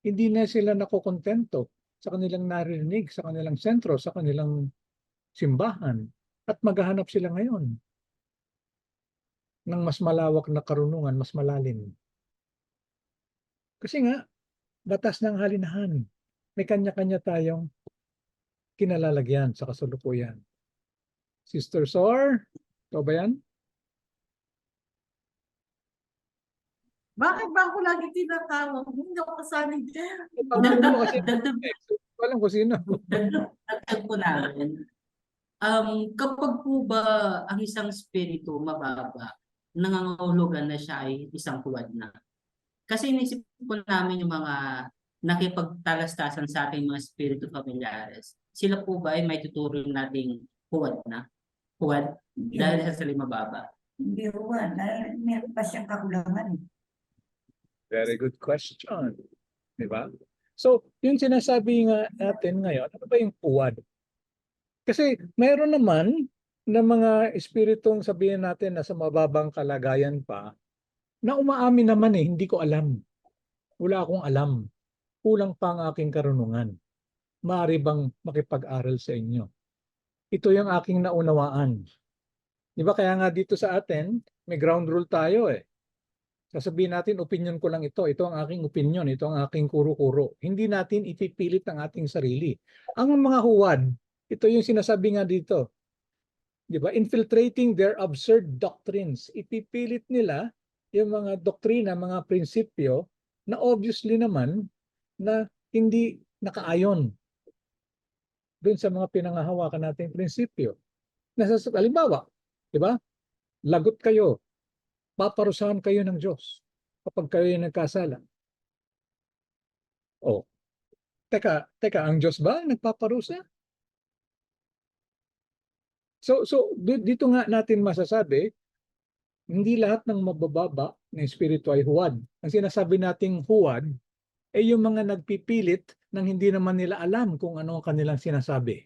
hindi na sila nakokontento sa kanilang narinig, sa kanilang sentro, sa kanilang simbahan. At maghahanap sila ngayon ng mas malawak na karunungan, mas malalim. Kasi nga, batas ng halinahan. May kanya-kanya tayong kinalalagyan sa kasalukuyan. Sister Sor, ikaw ba yan? Bakit ba ako lagi tinatawag? Hindi ako kasali dyan. Pangalan mo kasi, Dagdag alam ko sino. dagdag po namin. Kapag po ba ang isang spirito mababa, nangangahulugan na siya ay isang huwad na. Kasi inisip po namin yung mga nakipagtalastasan sa ating mga spirito familiares. Sila po ba ay may tuturing nating huwad na? Huwad? Dahil sa sila mababa. Hindi huwad. Dahil meron pa siyang kakulangan. Very good question. Di ba? So, yung sinasabi nga natin ngayon, ano ba yung puwad? Kasi mayroon naman na mga espiritong sabihin natin na sa mababang kalagayan pa, na umaamin naman hindi ko alam. Wala akong alam. Kulang pa ang aking karunungan. Maaari bang makipag-aral sa inyo? Ito yung aking naunawaan. Di ba kaya nga dito sa atin, may ground rule tayo eh. Sasabihin natin, opinion ko lang ito. Ito ang aking opinion. Ito ang aking kuro-kuro. Hindi natin ipipilit ang ating sarili. Ang mga huwad, ito yung sinasabi nga dito. Di ba? Infiltrating their absurd doctrines. Ipipilit nila yung mga doktrina, mga prinsipyo na obviously naman na hindi nakaayon doon sa mga pinangahawakan nating prinsipyo. Halimbawa, di ba? Lagot kayo. Paparusahan kayo ng Diyos kapag kayo ay nagkasala. Oh, teka, ang Diyos ba nagpaparusa? So dito nga natin masasabi, hindi lahat ng mabababa na espiritu ay huwad. Ang sinasabi nating huwad ay yung mga nagpipilit nang hindi naman nila alam kung ano ang kanilang sinasabi.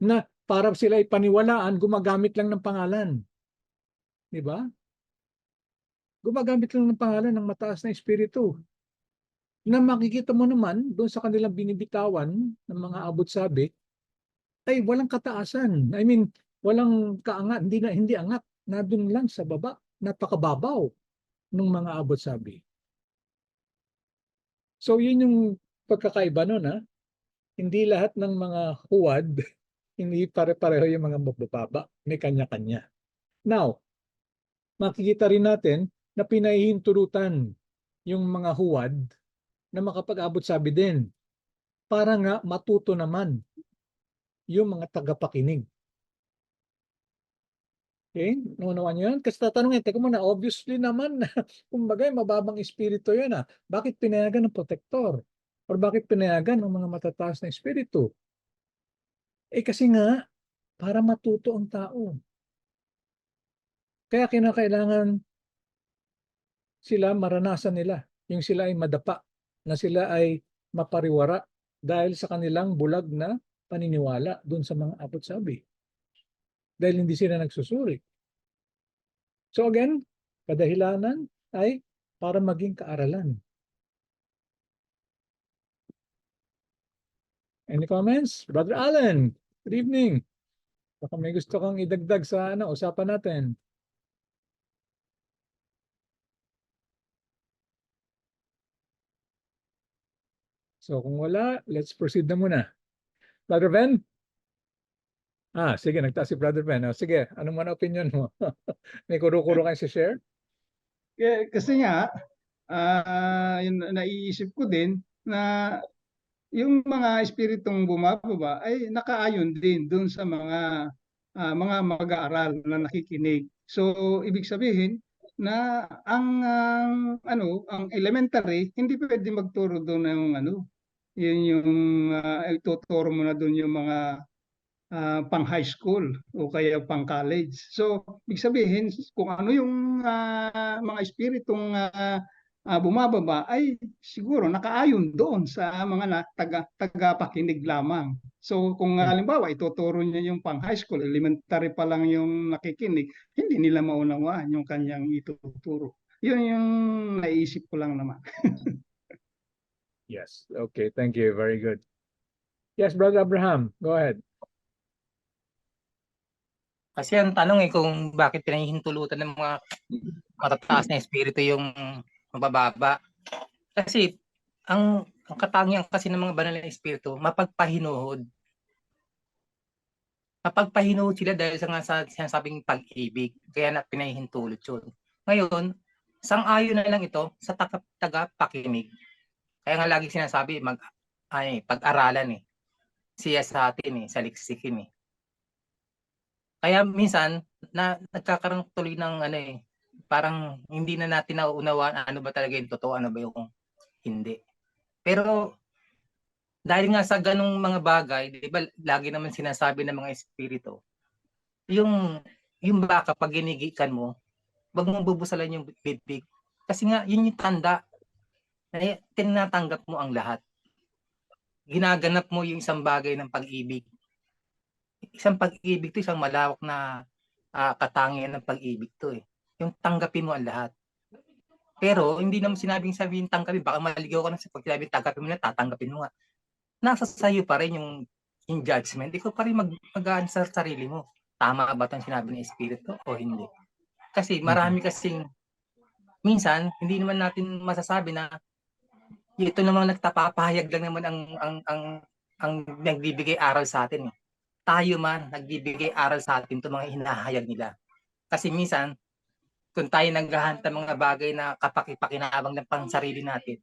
Na para sila ay paniwalaan, gumagamit lang ng pangalan. Di ba? Gumagamit lang ng pangalan ng mataas na espiritu. Na makikita mo naman doon sa kanilang binibitawan ng mga abot-sabi ay walang kataasan. I mean, walang kaangat, hindi angat, na doon lang sa baba, napakababaw ng mga abot-sabi. So yun yung pagkakaiba nun, ha? Hindi lahat ng mga huwad, hindi pare-pareho yung mga mabababa, may kanya-kanya. Now, makikita rin natin na pinahihintulutan yung mga huwad na makapag-abot-sabi din para nga matuto naman yung mga tagapakinig. Okay? Naunawaan nyo yan? Kasi tatanungin, teka muna, obviously naman, kumbaga, mababang espiritu yan. Bakit pinayagan ng protector? Or bakit pinayagan ng mga matataas na espiritu? Kasi nga, para matuto ang tao. Kaya kinakailangan sila, maranasan nila, yung sila ay madapa, na sila ay mapariwara dahil sa kanilang bulag na paniniwala dun sa mga abot-sabi. Dahil hindi sila nagsusuri. So again, kadahilanan ay para maging kaaralan. Any comments? Brother Allen, good evening. Baka may gusto kang idagdag sa usapan natin. So kung wala, let's proceed na muna. Brother Ben? Sige, nagtaas si Brother Ben. Sige, ano man opinion mo? May kuro-kuro kayo share? Kasi nga, yun, naiisip ko din na yung mga espiritong bumababa ay nakaayon din dun sa mga mag-aaral na nakikinig. So ibig sabihin na ang elementary hindi pwede magturo doon ng yun yung ituturo mo na doon yung mga pang high school o kaya pang college. So ibig sabihin kung ano yung mga espiritong bumababa ay siguro nakaayon doon sa mga tagapakinig lamang. So kung halimbawa ituturo niya yung pang high school, elementary pa lang yung nakikinig, hindi nila maunawaan yung kanyang ituturo. Yun yung naisip ko lang naman. Yes. Okay. Thank you. Very good. Yes, Brother Abraham, go ahead. Kasi ang tanong kung bakit pinahihintulutan ng mga matataas na espiritu yung mabababa. Kasi ang katangian kasi ng mga banal na espiritu, mapagpahinuhod. Mapagpahinuhod sila dahil sa sinasabing pag-ibig. Kaya na pinahihintulot yun. Ngayon, sang-ayon na lang ito sa tagapakinig. Kaya nga lagi sinasabi, pag-aralan siya sa atin sa liksikin Kaya minsan nagkakaroon tuloy ng parang hindi na natin nauunawaan ano ba talaga yung totoo, ano ba yung hindi. Pero dahil nga sa ganung mga bagay, 'di ba, lagi naman sinasabi ng mga espiritu, yung baka pag ginigikan mo, wag mong bubusalan yung bibig. Kasi nga yun yung tanda na tinatanggap mo ang lahat. Ginaganap mo yung isang bagay ng pag-ibig. Isang pag-ibig to, isang malawak na katangian ng pag-ibig to Yung tanggapin mo ang lahat. Pero hindi naman sabihin tanggapin, baka maligaw ka na sa pag sinabing tanggapin mo na, tatanggapin mo nga. Nasa sayo pa rin yung judgment. Ikaw pa rin mag-aan sa sarili mo. Tama ba itong sinabi ng Espiritu o hindi? Kasi marami kasing minsan hindi naman natin masasabi na ito namang nagtapapahayag lang naman ang nagbibigay aral sa atin Tayo man nagbibigay aral sa atin 'tong mga hinahayag nila. Kasi minsan kung tayo naghahanta mga bagay na kapakipakinabang ng pansarili natin,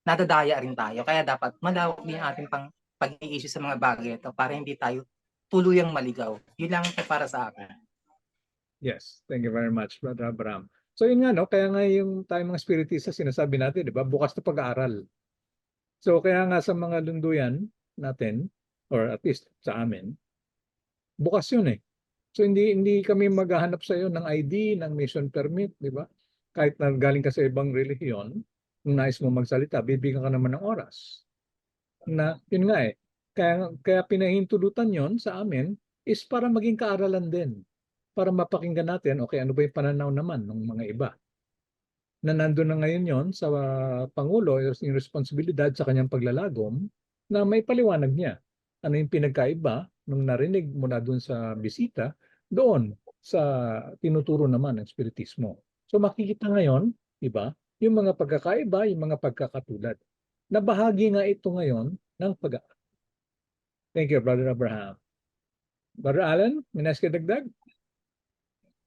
nadadaya rin tayo. Kaya dapat malawak din ang ating pag-i-issue sa mga bagay ito para hindi tayo tuluyang maligaw. Yun lang ito para sa akin. Yes, thank you very much, Brother Abraham. So yun nga, kaya nga yung tayo mga spiritista sinasabi natin, di ba, bukas na pag-aaral. So kaya nga sa mga lunduyan natin, or at least sa amin, bukas yun So hindi kami maghahanap sa iyo ng ID, ng mission permit, di ba? Kahit na galing ka sa ibang relihiyon, kung nais mo magsalita, bibigyan ka naman ng oras. Na yun nga kaya pinahintulutan yon sa amin is para maging kaaralan din. Para mapakinggan natin, okay, ano ba yung pananaw naman ng mga iba? Na nandun na ngayon yon sa Pangulo, yung responsibilidad sa kanyang paglalagom, na may paliwanag niya. Ano yung pinagkaiba nung narinig mula dun sa bisita, doon sa tinuturo naman ng Espiritismo. So makikita ngayon, iba, yung mga pagkakaiba, yung mga pagkakatulad. Na bahagi nga ito ngayon ng pag-aaral. Thank you, Brother Abraham. Brother Alan, may nais ka dagdag?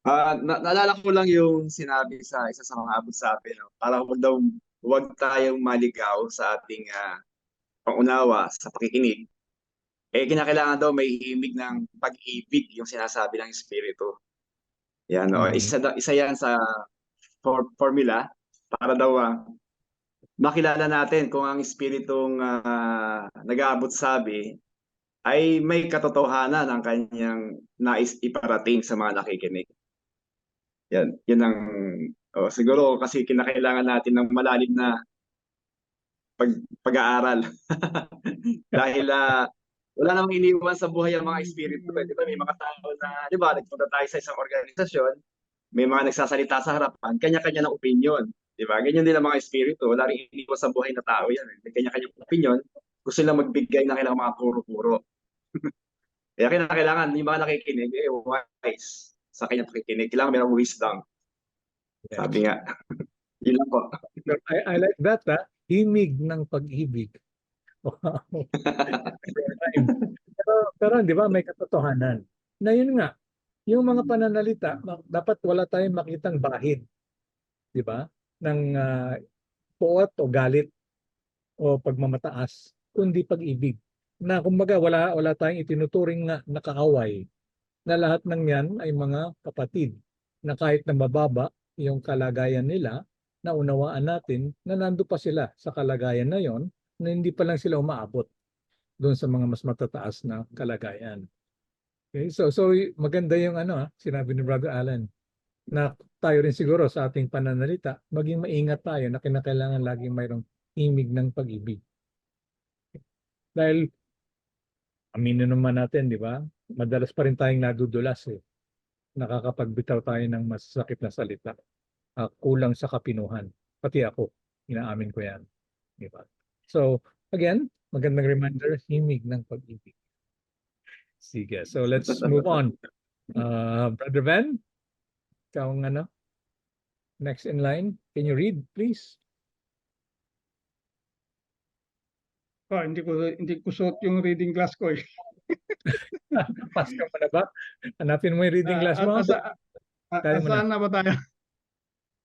Naalala ko lang yung sinabi sa isa sa mga abot-sabi, para huwag tayong maligaw sa ating pangunawa sa pakikinig. Kinakailangan daw may himig ng pag-ibig yung sinasabi ng Espiritu. Yan, isa yan sa formula para daw makilala natin kung ang Espiritong nag-aabot sabi ay may katotohanan ng kanyang nais iparating sa mga nakikinig. Yan ang siguro kasi kinakailangan natin ng malalim na pag-aaral. Dahil wala namang iniwan sa buhay ang mga espiritu. Di ba? May mga tao na, di ba, nagpunta tayo sa isang organisasyon, may mga nagsasalita sa harapan, kanya-kanya ng opinion. Di ba? Ganyan din ang mga espiritu. Wala rin iniwan sa buhay na tao yan. May kanya-kanyang opinion. Gusto nilang magbigay ng kailangang mga puro-puro. Kaya kailangan, yung mga nakikinig, wise sa kanyang pakikinig. Kailangan mayroong wisdom. Yes. Sabi nga. Yun lang po. I like that, himig ng pag-ibig. Wow. pero di ba may katotohanan na yun nga, yung mga pananalita, dapat wala tayong makitang bahid, di ba, ng puot o galit o pagmamataas, kundi pag-ibig. Na kumbaga wala tayong itinuturing na nakaaway, na lahat ng yan ay mga kapatid, na kahit na mababa yung kalagayan nila, naunawaan natin na nando pa sila sa kalagayan na yon, na hindi pa lang sila umaabot doon sa mga mas matataas na kalagayan. Okay, so maganda yung sinabi ni Brother Alan, na tayo rin siguro sa ating pananalita, maging maingat tayo na kinakailangan laging mayroong himig ng pag-ibig. Dahil aminin naman natin, di ba? Madalas pa rin tayong nadudulas Nakakapagbitaw tayo ng masasakit na salita. Kulang sa kapinuhan. Pati ako, inaamin ko yan. Di ba? So, again, magandang reminder, himig ng pag-ibig. Sige, so let's move on. Brother Van, ikaw ang ano? Next in line. Can you read, please? Hindi ko suot yung reading glass ko eh. Pass ka mo na ba? Hanapin mo yung reading glass mo. Kaya mo na. Saan na ba tayo?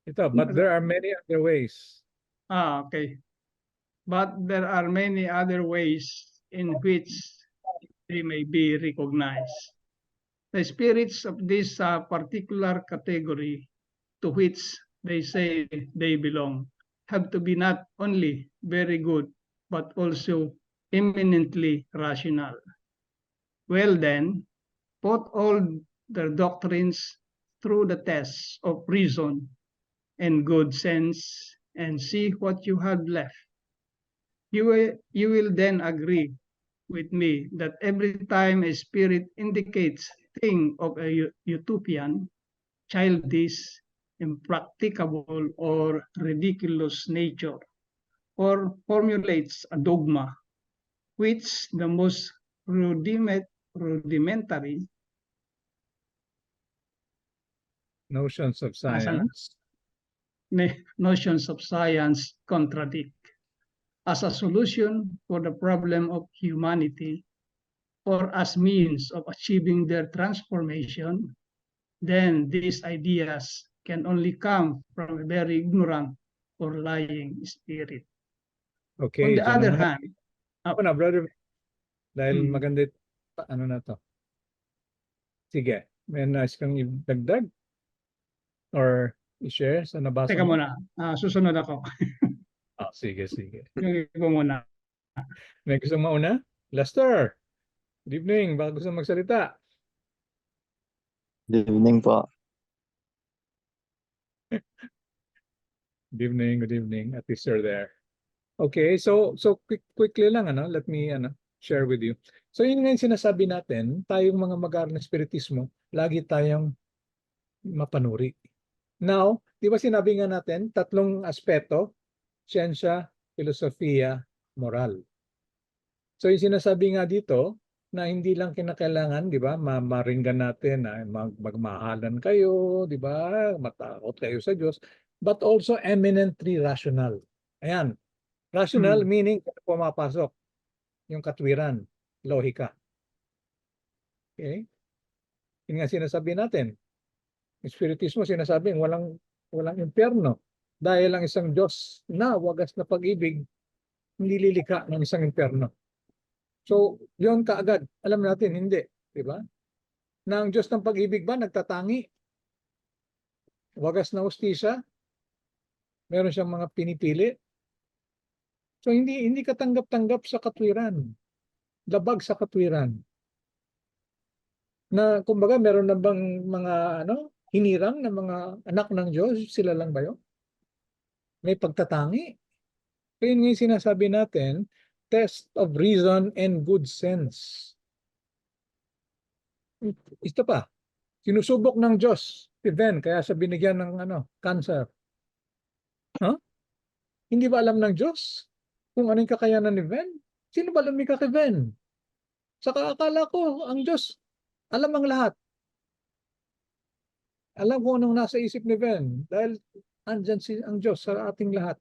Ito, but there are many other ways. Okay. But there are many other ways in which they may be recognized. The spirits of this particular category to which they say they belong have to be not only very good, but also eminently rational. Well then, put all their doctrines through the test of reason and good sense and see what you have left. You will then agree with me that every time a spirit indicates thing of a utopian, childish, impracticable, or ridiculous nature, or formulates a dogma, which the most rudimentary Notions of science. notions of science contradict. As a solution for the problem of humanity, or as means of achieving their transformation, then these ideas can only come from a very ignorant or lying spirit. Okay. On the dyan other muna. hand, Ako na, brother. Dahil Hmm. maganda, ano na to. Sige, may nais kang idagdag? Or i-share sa nabasa teka mo? muna, susunod ako. Sige, sige. Yung iba muna. May gusto mauna? Lester, good evening. Baka gusto magsalita. Good evening po. Good evening. At least you're there. Okay, so quickly lang, let me share with you. So yun nga yung sinasabi natin, tayong mga mag-aaral ng Espiritismo, lagi tayong mapanuri. Now, di ba sinabi nga natin, tatlong aspeto, siyensya, filosofiya, moral. So yung sinasabi nga dito, na hindi lang kinakailangan, di ba, maringgan natin na magmahalan kayo, di ba, matakot kayo sa Diyos, but also eminently rational. Ayan, rational meaning pumapasok yung katwiran, lohika. Okay? Yun nga sinasabi natin. Espiritismo sinasabing walang impyerno dahil ang isang Diyos na wagas na pag-ibig hindi lilikha ng isang impyerno. So, yun kaagad. Alam natin, hindi. Diba? Na ang Diyos ng pag-ibig ba nagtatangi? Wagas na hustisya? Meron siyang mga pinipili? So, hindi katanggap-tanggap sa katwiran. Labag sa katwiran. Na, kumbaga, meron na bang mga, hinirang na mga anak ng Diyos? Sila lang ba yun? May pagtatangi. Kaya yun yung sinasabi natin, test of reason and good sense. Ito pa, sinusubok ng Diyos si Ben, kaya siya binigyan ng cancer. Huh? Hindi ba alam ng Diyos kung anong kakayanan ni Ben? Sino ba lumikha kay Ben? Saka akala ko, ang Diyos, alam ang lahat. Alam kung anong nasa isip ni Ben dahil andyan ang Diyos sa ating lahat.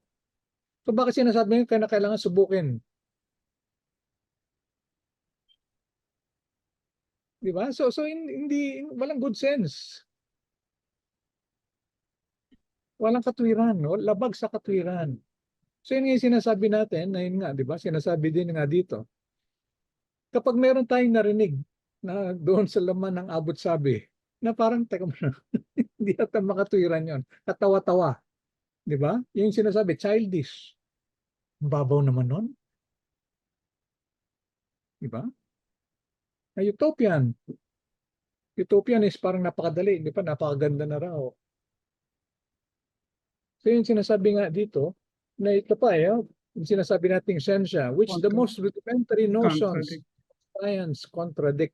So bakit sinasabi niyo kaya na kailangan subukin? Di ba? So hindi walang good sense. Walang katwiran, no? Labag sa katwiran. So yun yung sinasabi natin, na yun nga, di ba? Sinasabi din nga dito. Kapag meron tayong narinig na doon sa laman ng abot sabi, na parang, teka muna, hindi natin makatwiran yun. Katawa-tawa. Di ba? Yung sinasabi, childish. Babaw naman nun. Di ba? Na utopian. Utopian is parang napakadali. Di ba? Napakaganda na raw. So yung sinasabi nga dito, na ito pa yung sinasabi nating siyensya, which the most rudimentary notions of science contradict.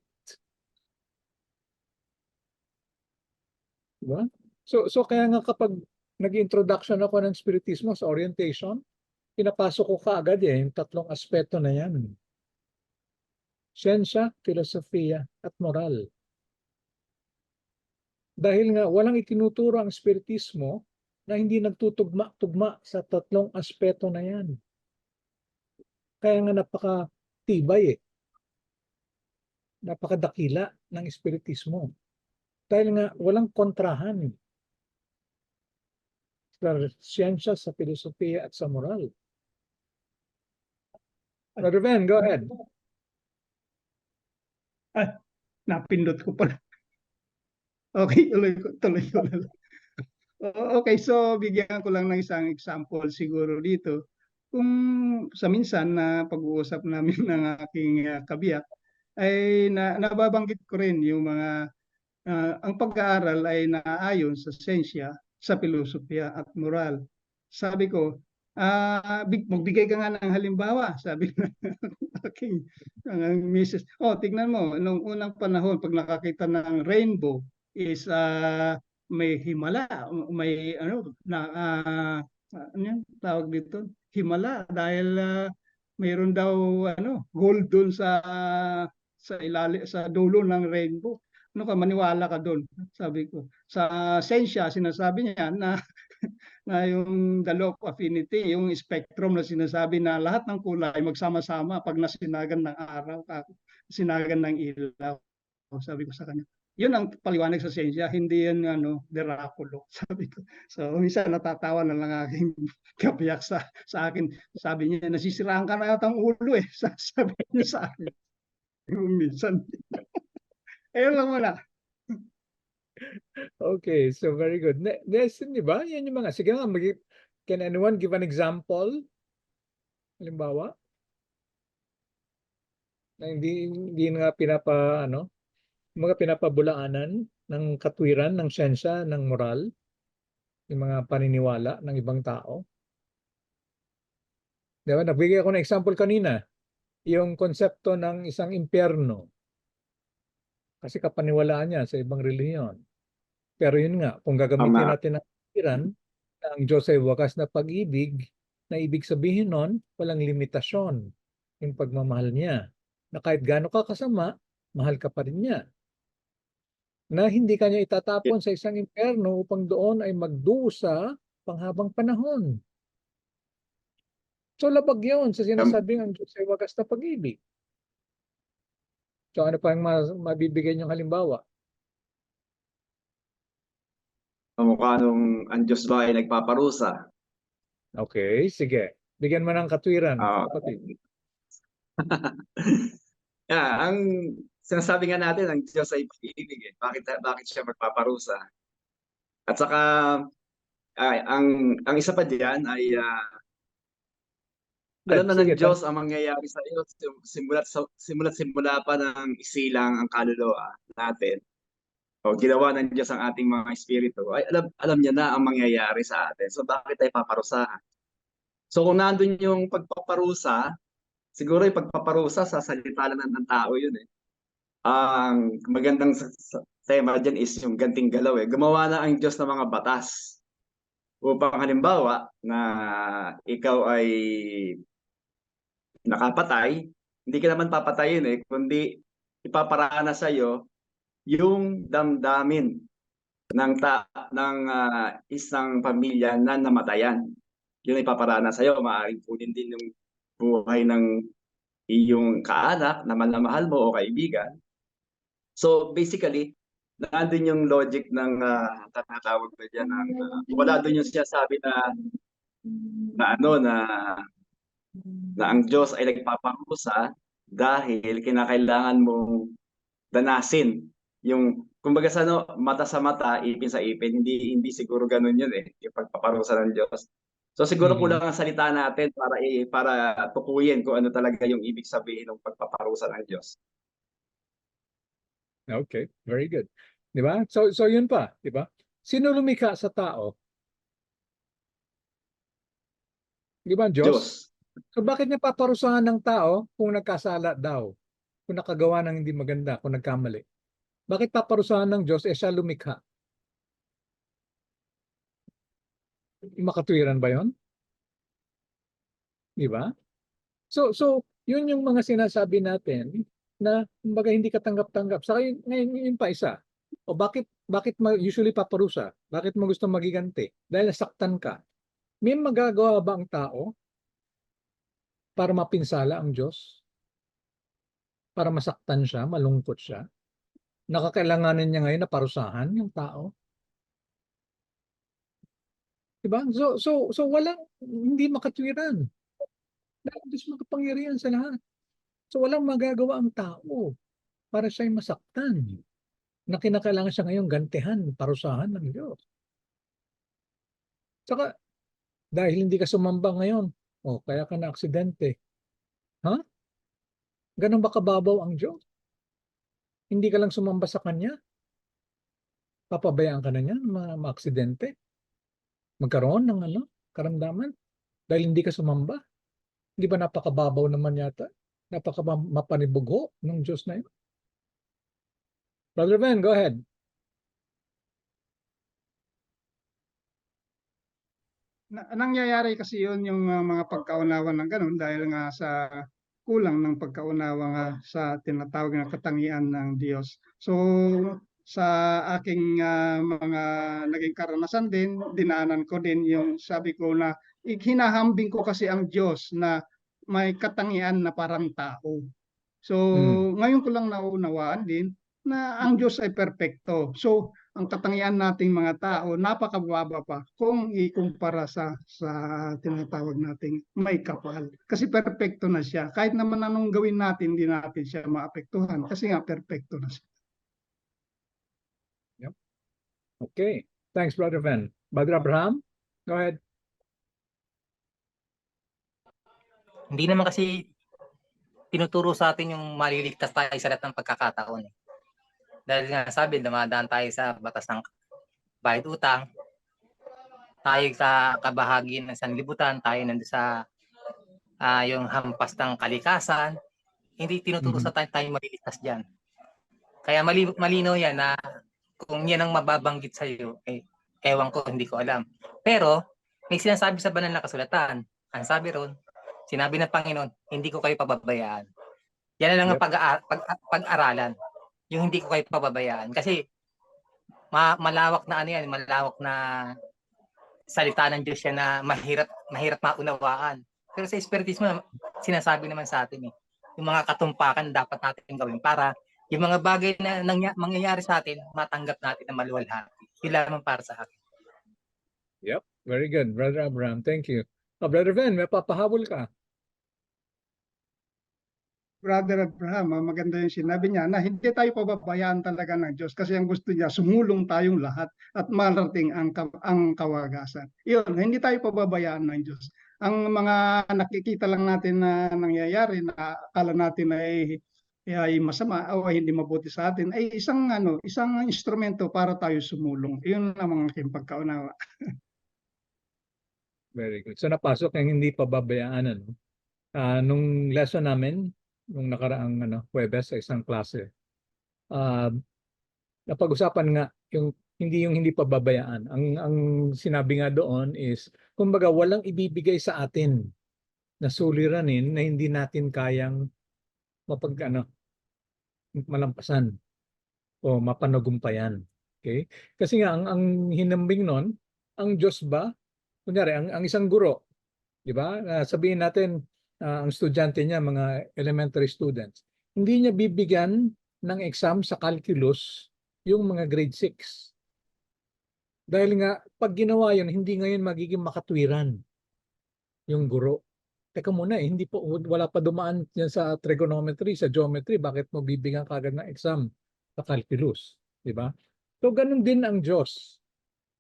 Diba? So kaya nga kapag nag-introduction ako ng Spiritismo sa orientation, pinapasok ko kaagad yung tatlong aspeto na yan. Siyensya, filosofiya, at moral. Dahil nga walang itinuturo ang espiritismo na hindi nagtutugma-tugma sa tatlong aspeto na yan. Kaya nga napakatibay napakadakila ng espiritismo. Dahil nga walang kontrahan sa siyensya, sa filosofiya at sa moral. Brother Ben, go ahead. Napindot ko pala. Okay, tuloy ko na lang. Okay, so bigyan ko lang ng isang example siguro dito. Kung sa minsan na pag-uusap namin ng aking kabiyak, ay nababanggit ko rin yung mga ang pag-aaral ay naaayon sa siyensya, sa filosofiya at moral. Sabi ko, magbigay ka nga ng halimbawa, sabi ng aking misis. Tignan mo, nung unang panahon, pag nakakita ng rainbow, is may himala, may ano yung tawag dito? Himala dahil mayroon daw gold doon sa dulo ng rainbow. Ano ka, maniwala ka doon? Sabi ko. Sa siyensya, sinasabi niya na yung the law of affinity, yung spectrum na sinasabi na lahat ng kulay magsama-sama pag nasinagan ng araw, sinagan ng ilaw. Sabi ko sa kanya, yun ang paliwanag sa siyensya, hindi yan derakulo. Sabi ko. So, minsan natatawa na lang aking kabiyak sa akin. Sabi niya, nasisiraan ka na yatang ulo sabi niya sa akin. Minsan. Ayun lang muna. Okay, so very good. Yes, di ba? Yan yung mga, sige nga, can anyone give an example? Halimbawa? Na hindi nga mga pinapabulaanan ng katwiran, ng siyensya, ng moral, yung mga paniniwala ng ibang tao. Diba? Nagbigay ako ng example kanina, yung konsepto ng isang impyerno. Kasi kapaniwalaan niya sa ibang relihiyon. Pero yun nga, kung gagamitin natin ang katwiran, ang Diyos ay wakas na pag-ibig, na ibig sabihin nun, walang limitasyon yung pagmamahal niya. Na kahit gaano ka kasama, mahal ka pa rin niya. Na hindi kanya itatapon sa isang impyerno upang doon ay magdusa panghabang panahon. So labag yun sa sinasabing ang Diyos ay wagas na pag-ibig. So ano pa yung mabibigay niyong halimbawa? Mukha nung ang Diyos ba ay nagpaparusa. Okay, sige. Bigyan mo ng katwiran, kapatid. Ang sinasabi nga natin, ang Diyos ay pag-ibig. Bakit siya magpaparusa? At saka, ang isa pa diyan ay alam na ng Diyos ang mangyayari sa iyo simula pa ng isilang ang kaluluwa natin. O ginawa ng Diyos ang ating mga espiritu. Ay alam niya na ang mangyayari sa atin. So bakit tayo paparusahan? So kung nandun yung pagpaparusa, siguro yung pagpaparusa sa salita lang ng tao yun Ang magandang tema dyan is yung ganting galaw Gumawa na ang Diyos ng mga batas. Upang halimbawa na ikaw ay nakapatay, hindi ka naman papatayin kundi ipaparana sa iyo yung damdamin ng isang pamilya na namatayan. Yun ay ipaparana sa iyo. Maaaring kunin din yung buhay ng iyong kaanak na mahal mo o kaibigan. So basically, nandun yung logic ng tatawag ko dyan. Wala dun yung sinasabi na ang Diyos ay nagpaparusa dahil kinakailangan mong danasin yung kumbaga sa mata sa mata, ipin sa ipin, hindi siguro ganun yun yung pagpaparusa ng Diyos. So siguro kulang ang salita natin para tukuyin kung ano talaga yung ibig sabihin ng pagpaparusa ng Diyos. Okay, very good. Di ba? So yun pa, di ba? Sino lumikha sa tao? Di ba, Diyos? So bakit niya paparusahan ng tao kung nagkasala daw? Kung nakagawa ng hindi maganda, kung nagkamali? Bakit paparusahan ng Diyos siya lumikha? Makatwiran ba yon? Di ba? So yun yung mga sinasabi natin na kumbaga hindi katanggap-tanggap. Saka ngayon pa isa. O bakit usually paparusa? Bakit mo gusto magiganti? Dahil nasaktan ka. May magagawa ba ang tao para mapinsala ang Diyos? Para masaktan siya, malungkot siya? Nakakailanganin niya ngayon na parusahan yung tao? Diba? So walang, hindi makatwiran. Dahil Diyos makapangyarihan sa lahat. So walang magagawa ang tao para siya'y masaktan. Na kinakailangan siya ngayon gantihan, parusahan ng Diyos. Saka, dahil hindi ka sumamba ngayon, kaya ka na aksidente. Ha? Ganun ba kababaw ang Diyos? Hindi ka lang sumamba sa Kanya? Papabayaan ka na niya, ma-aksidente? Magkaroon ng karamdaman? Dahil hindi ka sumamba? Hindi ba napakababaw naman yata? Mapanibugho ng Diyos na yun? Brother Ben, go ahead. Nangyayari kasi yun yung mga pagkaunawa ng ganun dahil nga sa kulang ng pagkaunawa nga sa tinatawag na katangian ng Diyos. So sa aking mga naging karanasan din, dinaanan ko din yung sabi ko na hinahambing ko kasi ang Diyos na may katangian na parang tao. So ngayon ko lang naunawaan din na ang Diyos ay perpekto. So ang katangian nating mga tao napakababa pa kung ikumpara sa tinatawag nating may kapal. Kasi perpekto na siya. Kahit naman anong gawin natin, hindi natin siya maapektuhan kasi nga perpekto na siya. Yep. Okay. Thanks, Brother Ben. Brother Abraham, go ahead. Hindi naman kasi tinuturo sa atin yung maliligtas tayo sa lahat ng pagkakataon. Dahil nga sabi, dumadaan tayo sa batas ng bayad utang, tayo sa kabahagi ng sanlibutan, tayo nandun sa yung hampas ng kalikasan, hindi tinuturo sa tayo maliligtas dyan. Kaya malinaw yan na kung yan ang mababanggit sa iyo, ewan ko, hindi ko alam. Pero may sinasabi sa banal na kasulatan. Ang sabi ron, sinabi ng Panginoon, hindi ko kayo pababayaan. Yan lang ang pag-aralan. Yung hindi ko kayo pababayaan. Kasi malawak na yan, malawak na salita ng Diyos yan na mahirap maunawaan. Pero sa Espiritismo, sinasabi naman sa atin yung mga katumpakan dapat natin gawin para yung mga bagay na mangyayari sa atin, matanggap natin na maluwalhati. Yun lamang para sa akin. Yep, very good, Brother Abraham. Thank you. Brother Ben, may papahabol ka. Brother Abraham, maganda yung sinabi niya na hindi tayo pababayaan talaga ng Diyos kasi ang gusto niya sumulong tayong lahat at marating ang kawagasan. Yun, hindi tayo pababayaan ng Diyos. Ang mga nakikita lang natin na nangyayari na akala natin ay masama o hindi mabuti sa atin ay isang instrumento para tayo sumulong. Yun ang mga aking pagkaunawa. Very good. So napasok ang hindi pababayaan. Nung lesson namin, nung nakaraang Huwebes sa isang klase, napag-usapan nga yung hindi pababayaan. Ang sinabi nga doon is, kumbaga walang ibibigay sa atin na suliranin na hindi natin kayang malampasan o mapanagumpayan. Okay? Kasi nga ang hinambing noon, ang Diyos ba, kunyari ang isang guro, di ba? Sabihin natin ang estudyante niya, mga elementary students, hindi niya bibigyan ng exam sa calculus yung mga grade 6. Dahil nga, pag ginawa yun, hindi ngayon magiging makatwiran yung guro. Teka muna, wala pa dumaan yan sa trigonometry, sa geometry, bakit mo bibigyan kagad ng exam sa calculus? Di ba? So, ganun din ang Diyos.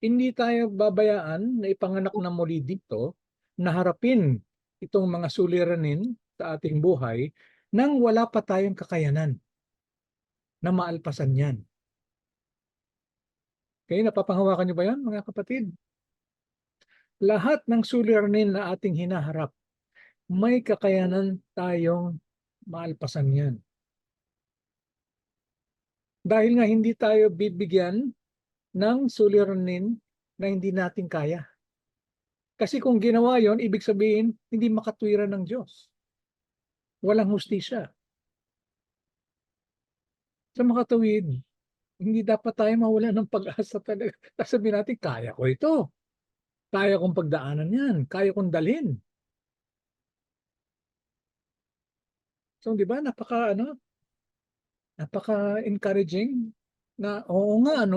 Hindi tayo babayaan na ipanganak na muli dito na harapin itong mga suliranin sa ating buhay nang wala pa tayong kakayanan na maalpasan yan. Okay, napapanghawakan niyo ba yan, mga kapatid? Lahat ng suliranin na ating hinaharap, may kakayanan tayong maalpasan yan. Dahil nga hindi tayo bibigyan ng suliranin na hindi natin kaya. Kasi kung ginawa yon, ibig sabihin, hindi makatwiran ng Diyos. Walang hustisya. Sa makatuwid, hindi dapat tayo mawala ng pag-asa talaga. Sabihin natin, kaya ko ito. Kaya kong pagdaanan yan. Kaya kong dalhin. So, di ba, napaka-encouraging na, oo nga,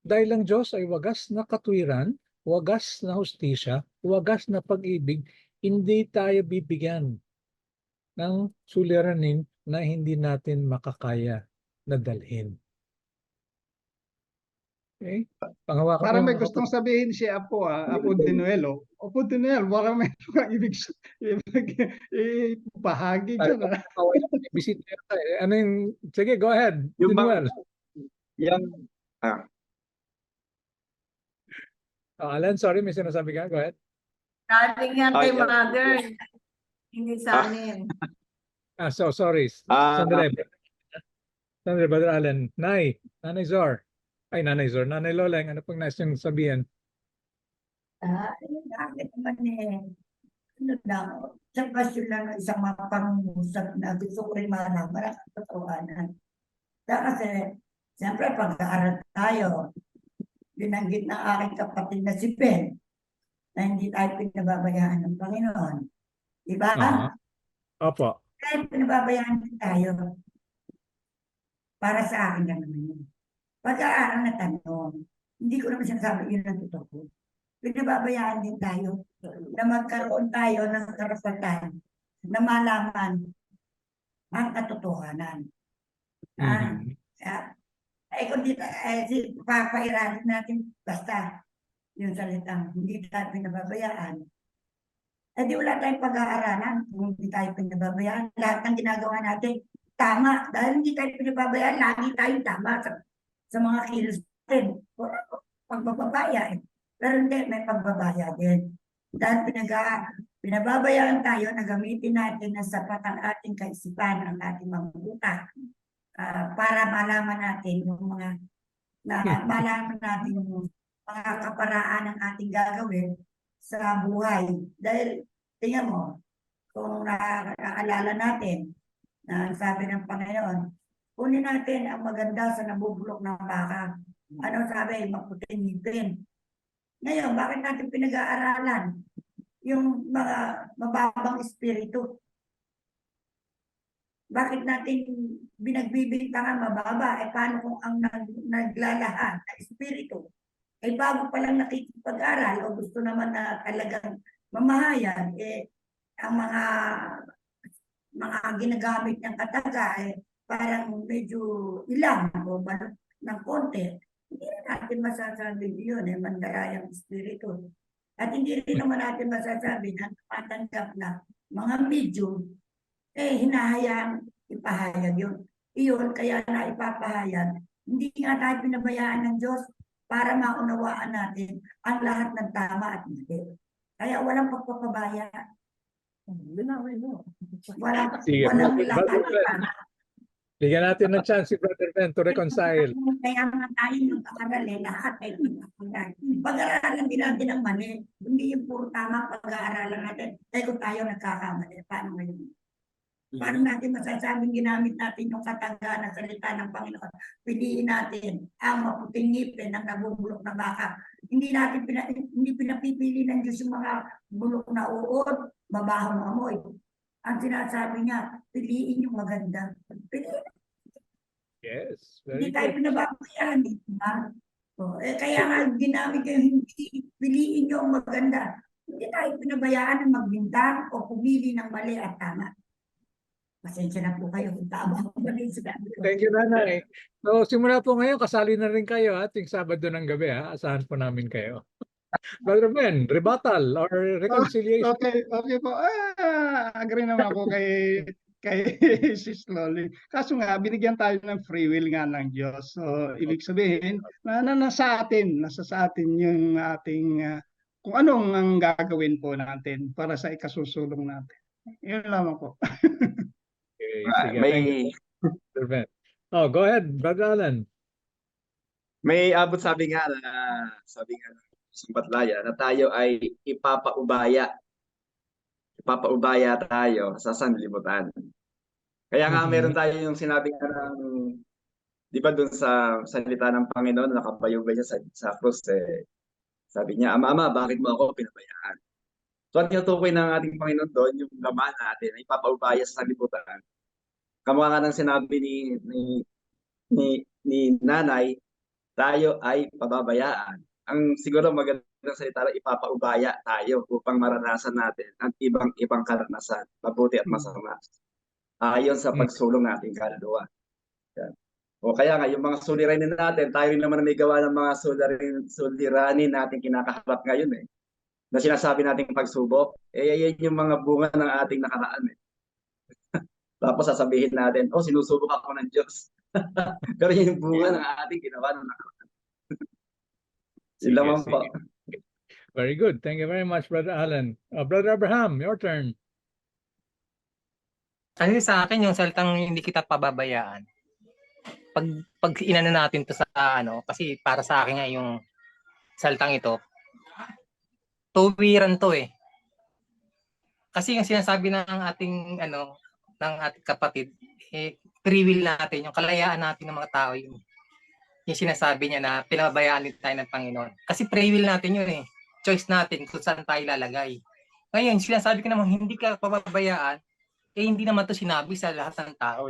dahil ang Diyos ay wagas na katwiran, wagas na hustisya, wagas na pag-ibig, hindi tayo bibigyan ng suliranin na hindi natin makakaya na dalhin. Okay? Pangawakan Parang mo may yung- gustong sabihin si Apo, Apo Dinuelo. Apo Dinuelo, parang may ibig bahagi Ay, dyan. bisita ka eh. Ano yung, sige, go ahead. Yung Dinuel. Yung, Alan, sorry, may sinasabi ka. Go ahead. Galing yan kay Ay, mother, hindi sa amin. So sorry. Sandali. Sandali, Brother Alan. Nanay Zor. Ay, Nanay Zor. Nanay Loleng, ano pang nais niyong sabihin? Yung bakit naman ano lang, sa pasyon lang ng isang mga pangungusap na gusto ko rin malaman ang katotohanan. Kasi, siyempre, pag-aaral tayo, binanggit ng aking kapatid na si Ben, na hindi tayo pinababayaan ng Panginoon. Diba? Opo. Kahit pinababayaan din tayo, para sa akin lang naman yun. Pag-aaral na tanong, hindi ko naman sinasabi yun ang totoo. Pinababayaan din tayo na magkaroon tayo ng karapatan na malaman ang katotohanan. Kung di papairasin natin basta yung salitang hindi tayo pinababayaan, di wala tayong pag-aaralan kung hindi tayo pinababayaan. Lahat ng ginagawa natin tama. Dahil hindi tayo pinababayaan, lagi tayong tama sa mga kilos natin. Pagbababaya Pero hindi, may pagbabaya din. Dahil pinababayaan tayo na gamitin natin na sapat ang ating kaisipan, ang ating mga utak, para malaman natin yung malaman natin yung mga kaparaan ng ating gagawin sa buhay. Dahil, tingnan mo, kung nakaalala natin na sabi ng Panginoon, kunin natin ang maganda sa nabubulok ng baka. Ano sabi? Maputing ngipin. Ngayon, bakit natin pinag-aaralan yung mga mababang espiritu? Bakit natin binagbibintangan mababa? Paano kung ang naglalahan na espiritu ay bago pa lang nakikipag-aral o gusto naman na talagang mamahayan, ang mga ginagamit niyang kataga parang medyo ilang o balot ng konti. Hindi rin natin masasabi yun, mandarayang espiritu. At hindi rin naman natin masasabi na matanggap na mga medium, hinahayang ipahayag yun. Iyon, kaya na ipapahayag. Hindi nga tayo pinabayaan ng Diyos para maunawaan natin ang lahat ng tama at mali. Kaya walang pagpapabaya. Walang lahat. Bigyan natin ng chance si Brother Ben to reconcile. Kaya nga tayo nag-aaral lahat ay pag-aaralan din natin ang mali. Hindi yung puro tama pag-aaralan natin. Kung tayo nagkakamali, paano ngayon? Paano natin masasabing ginamit natin yung kataga na salita ng Panginoon? Piliin natin ang maputing ngipin ng nabubulok na baka. Hindi natin hindi pinapipili ng Diyos yung mga bulok na uod, mabahong amoy. Ang sinasabi niya, piliin yung maganda. Piliin. Yes, Hindi very tayo good. pinababayaan. Kaya nga ginamit yung hindi piliin nyo ang maganda. Hindi tayo pinabayaan ng magbintang o pumili ng mali at tama. Pasensya na po kayo kung tama ang mali sa dami ko. Thank you, Nanay. So, simula po ngayon, kasali na rin kayo ating Sabado ng gabi. Asahan po namin kayo. Brother Ben, rebuttal or reconciliation? Okay po. Agree naman ako kay Sis Loli. Kaso nga, binigyan tayo ng free will nga ng Diyos. So, ibig sabihin, nasa sa atin yung ating, kung anong ang gagawin po natin para sa ikasusulong natin. Yun lamang po. Okay, sige. Thank you, Brother Ben. Oh, go ahead, Brother Alan. May abot sabi nga Batlaya na tayo ay ipapaubaya. Ipapaubaya tayo sa sanlibutan. Kaya nga meron tayo yung sinabi nga ng, di ba dun sa salita ng Panginoon, nakabayubay niya sa krus, sabi niya, Ama, bakit mo ako pinabayaan? So ang tinutukoy ng ating Panginoon doon, yung laman natin, ay ipapaubaya sa sanlibutan. Kamukha nga ng sinabi ni nanay, tayo ay pababayaan. Ang siguro magandang salita ay ipapaubaya tayo upang maranasan natin ang ibang karanasan, mabuti at masama. Ayon sa pagsulong natin kaluluwa. Yan. O kaya nga, yung mga suliranin natin, tayo rin naman na may gawa ng mga suliranin natin kinakaharap ngayon na sinasabi nating pagsubok, yan yung mga bunga ng ating nakaraan Tapos sasabihin natin, sinusubok ako ng Diyos. Pero yun yung bunga ng ating ginawa ng nakaraan. Yun lamang po. Very good. Thank you very much, Brother Alan. Brother Abraham, your turn. Kasi sa akin yung salitang hindi kita pababayaan. Pag inano natin to sa kasi para sa akin nga yung salitang ito, tuwiran to Kasi yung sinasabi ng ating ng ating kapatid, free will natin, yung kalayaan natin ng mga tao yung sinasabi niya na pinabayaan din tayo ng Panginoon. Kasi free will natin yun Choice natin kung saan tayo lalagay. Ngayon, sinasabi ko naman hindi ka pababayaan, hindi naman to sinabi sa lahat ng tao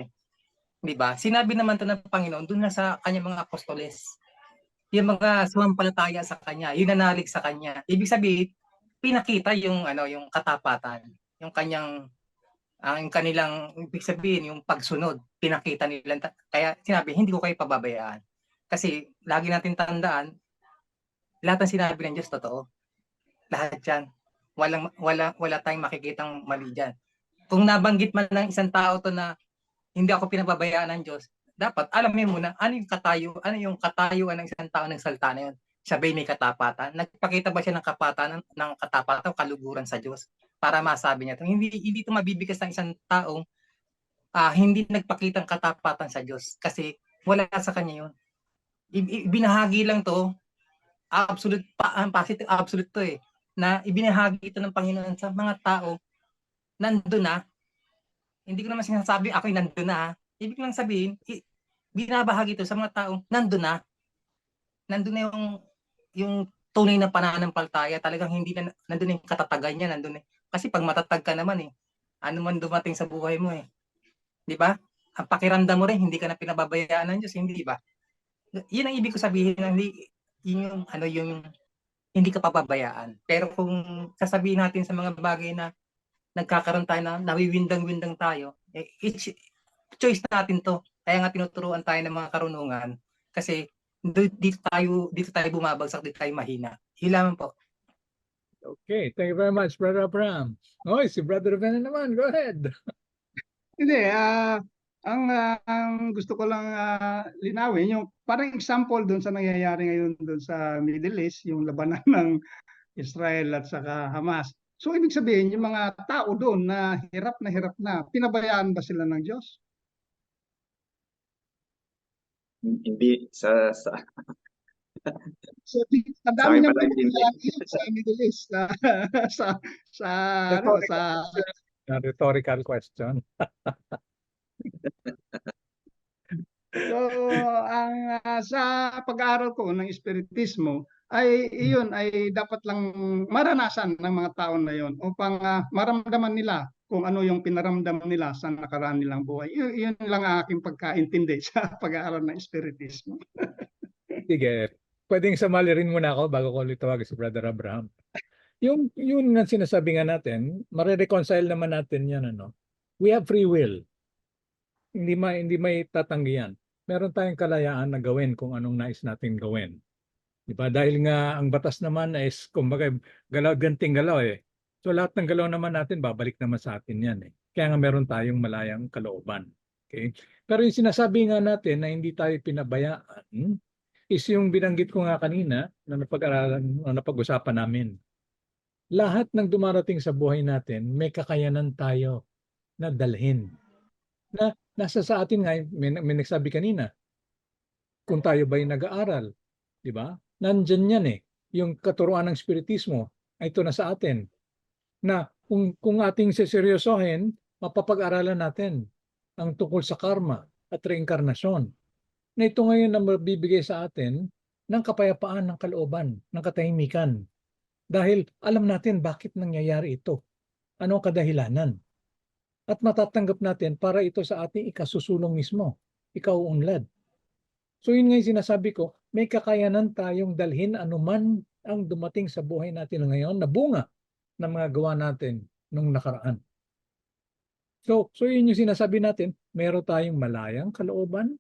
Di ba? Sinabi naman to ng Panginoon doon na sa kanyang mga apostoles. Yung mga sumampalataya sa kanya, yung nanalig sa kanya. Ibig sabihin, pinakita yung yung katapatan, yung kanyang ang kanilang ibig sabihin yung pagsunod, pinakita nila. Kaya sinabi, hindi ko kayo pababayaan. Kasi lagi natin tandaan, lahat ng sinabi ng Diyos totoo. Lahat 'yan. Wala tayong makikitang mali diyan. Kung nabanggit man ng isang tao to na hindi ako pinababayaan ng Diyos, dapat alamin mo muna ano yung katayuan ng isang tao ng salita na yun. Sabi may katapatan. Nagpakita ba siya ng katapatan o kaluguran sa Diyos para masabi niya ito? Hindi ito mabibigas ng isang taong hindi nagpakita ng katapatan sa Diyos kasi wala sa kanya yun. Ibinahagi lang to, absolute positive absolute to na ibinahagi ito ng Panginoon sa mga tao nandun na. Hindi ko naman sinasabi ako'y nandun na. Ibig lang sabihin, binabahagi ito sa mga taong nandun na. Nandun na yung tunay na pananampalataya. Talagang hindi na nandun yung katatagan niya. Nandun Kasi pag matatag ka naman ano man dumating sa buhay mo Di ba? Ang pakiramdam mo rin, hindi ka na pinababayaan ng Diyos. Hindi ba? Yun ang ibig ko sabihin na yung hindi ka pababayaan. Pero kung sasabihin natin sa mga bagay na nagkakaroon tayo na nawiwindang-windang tayo, choice natin to. Kaya nga tinuturuan tayo ng mga karunungan kasi dito tayo bumabagsak, dito tayo mahina. Yun lamang po. Okay, thank you very much, Brother Abraham. Si Brother Ben naman, go ahead. Hindi, ang gusto ko lang linawin, yung parang example doon sa nangyayari ngayon doon sa Middle East, yung labanan ng Israel at saka Hamas. So ibig sabihin, yung mga tao doon na hirap na, pinabayaan ba sila ng Diyos? Hindi sa So, ang dami Sa akin niyang pala hindi. pinabayaan sa Middle East, Rhetorical question. So, sa pag-aaral ko ng Espiritismo, ay iyon ay dapat lang maranasan ng mga tao na yon upang maramdaman nila kung ano yung pinaramdam nila sa nakaraan nilang buhay. Yun lang ang aking pagkaintindi sa pag-aaral ng Espiritismo. Sige, pwedeng sumali rin muna ako bago ko ulit tawagin si Brother Abraham. Yun nga sinasabi nga natin, marireconcile naman natin yan. We have free will. Hindi may tatanggihan. Meron tayong kalayaan na gawin kung anong nais natin gawin. Diba? Dahil nga ang batas naman is kumbaga ganting galaw So lahat ng galaw naman natin babalik naman sa atin yan Kaya nga meron tayong malayang kalooban. Okay? Pero yung sinasabi nga natin na hindi tayo pinabayaan is yung binanggit ko nga kanina na napag-usapan namin. Lahat ng dumarating sa buhay natin may kakayanan tayo na dalhin. Na nasa sa atin nga, may nagsabi kanina, kung tayo ba'y nag-aaral, di ba? Nandyan yan yung katuruan ng Spiritismo ay ito na sa atin. Na kung ating seseryosohin, mapapag-aralan natin ang tungkol sa karma at reinkarnasyon. Na ito ngayon na mabibigay sa atin ng kapayapaan ng kalooban, ng katahimikan. Dahil alam natin bakit nangyayari ito. Ano ang kadahilanan? At matatanggap natin para ito sa ating ikasusulong mismo, ikauunlad. So yun nga yung sinasabi ko, may kakayanan tayong dalhin anuman ang dumating sa buhay natin ngayon na bunga ng mga gawa natin nung nakaraan. So yun yung sinasabi natin, meron tayong malayang kalooban,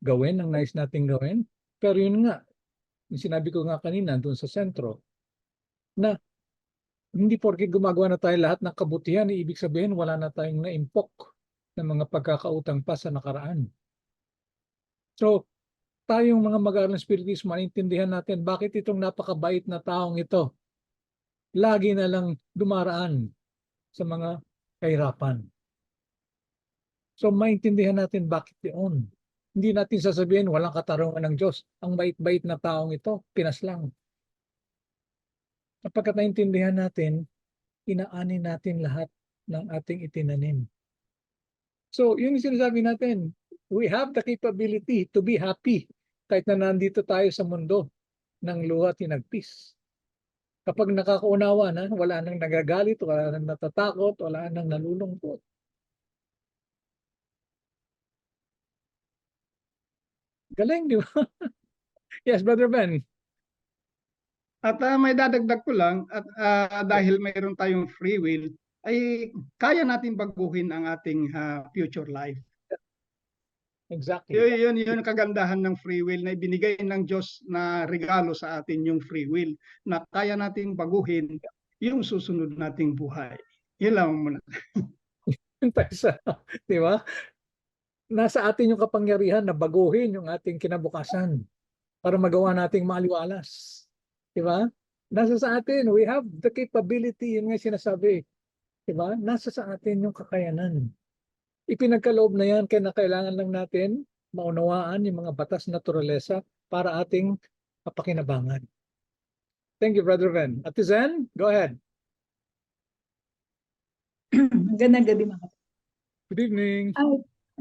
gawin ang nais nating gawin, pero yun nga, yung sinabi ko nga kanina doon sa sentro, na hindi porke gumagawa na tayo lahat ng kabutihan, ibig sabihin wala na tayong naimpok ng mga pagkakautang pa sa nakaraan. So, tayong mga mag-aaral ng Spiritismo, maintindihan natin bakit itong napakabait na taong ito lagi na lang dumaraan sa mga kahirapan. So, maintindihan natin bakit yun. Hindi natin sasabihin walang katarungan ng Diyos. Ang bait-bait na taong ito, pinas lang. Kapag naintindihan natin, inaani natin lahat ng ating itinanim. So, yun yung sinasabi natin. We have the capability to be happy kahit na nandito tayo sa mundo ng luha at hinagpis. Kapag nakakaunawa na, wala nang nagagalit, wala nang natatakot, wala nang nalulungkot. Galing, di ba? Yes, Brother Ben. At may dadagdag ko lang, at dahil mayroon tayong free will, ay kaya natin baguhin ang ating future life. Exactly. Yun ang kagandahan ng free will na ibinigay ng Diyos na regalo sa atin yung free will na kaya nating baguhin yung susunod nating buhay. Yun lang muna. Di ba? Nasa atin yung kapangyarihan na baguhin yung ating kinabukasan para magawa nating maaliwalas. Di ba? Nasa sa atin, we have the capability, yun nga sinasabi. Di ba? Nasa sa atin yung kakayanan. Ipinagkaloob na yan, kaya na kailangan lang natin maunawaan yung mga batas naturalesa para ating kapakinabangan. Thank you, Brother Ben. Ate Zen, go ahead. Magandang gabi mga kapatid. Good evening.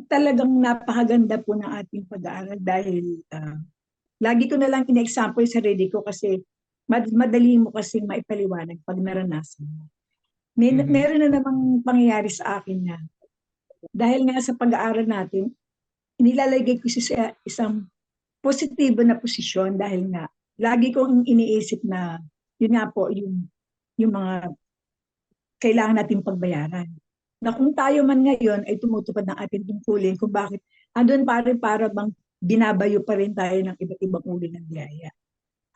Talagang napakaganda po ng ating pag-aaral dahil lagi ko na lang in-example sa sarili ko kasi madali mo kasing maipaliwanag pag naranasan mo. Meron na namang pangyayari sa akin na dahil nga sa pag-aaral natin, inilalagay ko siya sa isang positibo na posisyon dahil nga lagi kong iniisip na yun nga po yung mga kailangan natin pagbayaran. Na kung tayo man ngayon ay tumutupad ng ating tungkulin kung bakit andun para bang binabayo pa rin tayo ng iba't ibang uri ng biyaya.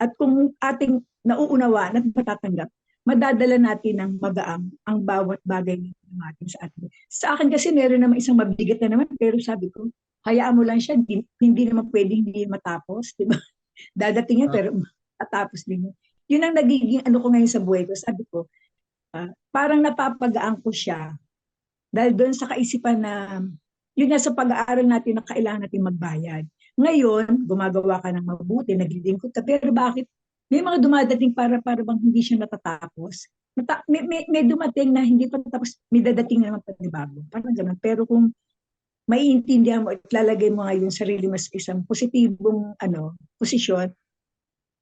At kung ating nauunawaan at matatanggap, madadala natin ng magaang ang bawat bagay na dumating sa atin. Sa akin kasi meron naman isang mabigat na naman, pero sabi ko, hayaan mo lang siya, hindi naman pwedeng hindi matapos, di ba? Dadating yan, pero matapos din. Yun ang nagiging ano ko ngayon sa buhay ko. Sabi ko, parang napapagaan ko siya dahil doon sa kaisipan na yun nga sa pag-aaral natin na kailangan natin magbayad. Ngayon, gumagawa ka ng mabuti, naglilingkod ka, pero bakit may mga dumadating para bang hindi siya natatapos? May dumating na hindi pa tapos, may dadating naman panibago. Parang ganun. Pero kung maiintindihan mo at lalagay mo ngayon sarili mo sa isang positibong posisyon,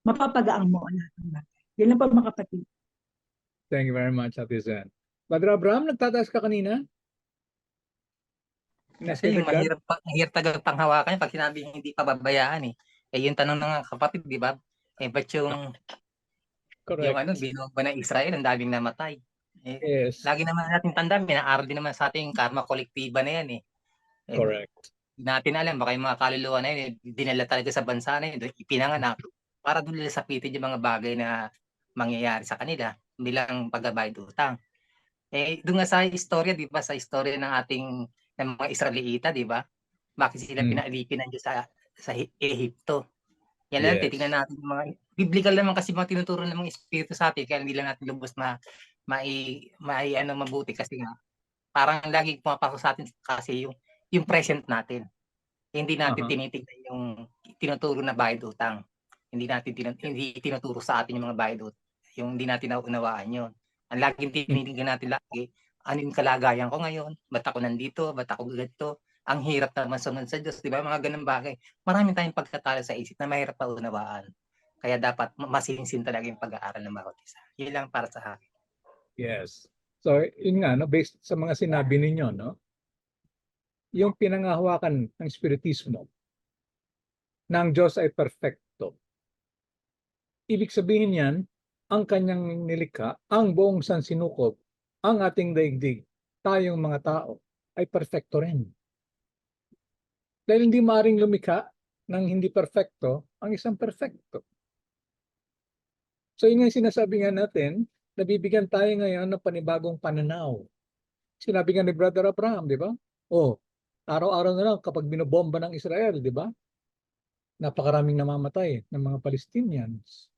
mapapagaan mo ang lahat ng bagay. Yun lang po mga kapatid. Thank you very much, Ate Zen. Brother Abraham, nagtataas ka kanina? Kasi mahirap tagang panghawakan pag sinabi hindi pa babayaan eh. Eh yung tanong ng kapatid, di ba? Eh ba't yung binuog ba ng Israel, ang daming namatay? Eh, yes. Lagi naman natin tandaan, minaaral din naman sa ating karma kolektiba na yan eh. Correct. Hindi natin alam, baka yung mga kaluluwa na yun, dinala talaga sa bansa na yun, ipinanganak para doon nila sapitin yung mga bagay na mangyayari sa kanila bilang pagbabayad utang. Eh, doon nga sa istorya, di ba, sa istorya ng ating ng mga Israelita, di ba? Bakit sila pinalipin ng Diyos sa Ehipto? Yan lang, titingnan natin yung mga biblical naman kasi mga tinuturo ng mga espiritu sa atin, kaya hindi lang natin lubos na mabuti kasi nga parang lagi pumapasok sa atin kasi yung present natin. Hindi natin tinitingnan yung tinuturo na bayad utang. hindi tinuturo sa atin yung mga bayad, yung hindi natin naunawaan yun. Ang laging tinitingnan natin lagi, ano yung kalagayan ko ngayon? Ba't ako nandito? Ba't ako ganito? Ang hirap naman sumunod sa Diyos, di ba? Mga ganun bagay. Marami tayong pagkatalo sa isip na mahirap pa unawaan. Kaya dapat masinsin talaga yung pag-aaral ng bawat isa. Yun lang para sa akin. Yes. So, yun nga, no, based sa mga sinabi ninyo, no, yung pinangahawakan ng Espiritismo na ang Diyos ay perfecto. Ibig sabihin yan, ang kanyang nilikha, ang buong sansinukob, ang ating daigdig, tayong mga tao, ay perfecto rin. Dahil hindi maaaring lumikha ng hindi perfecto ang isang perfecto. So yun nga yung sinasabi nga natin, nabibigyan tayo ngayon ng panibagong pananaw. Sinabi nga ni Brother Abraham, di ba? Oh, araw-araw na lang kapag binobomba ng Israel, di ba? Napakaraming namamatay ng mga Palestinians.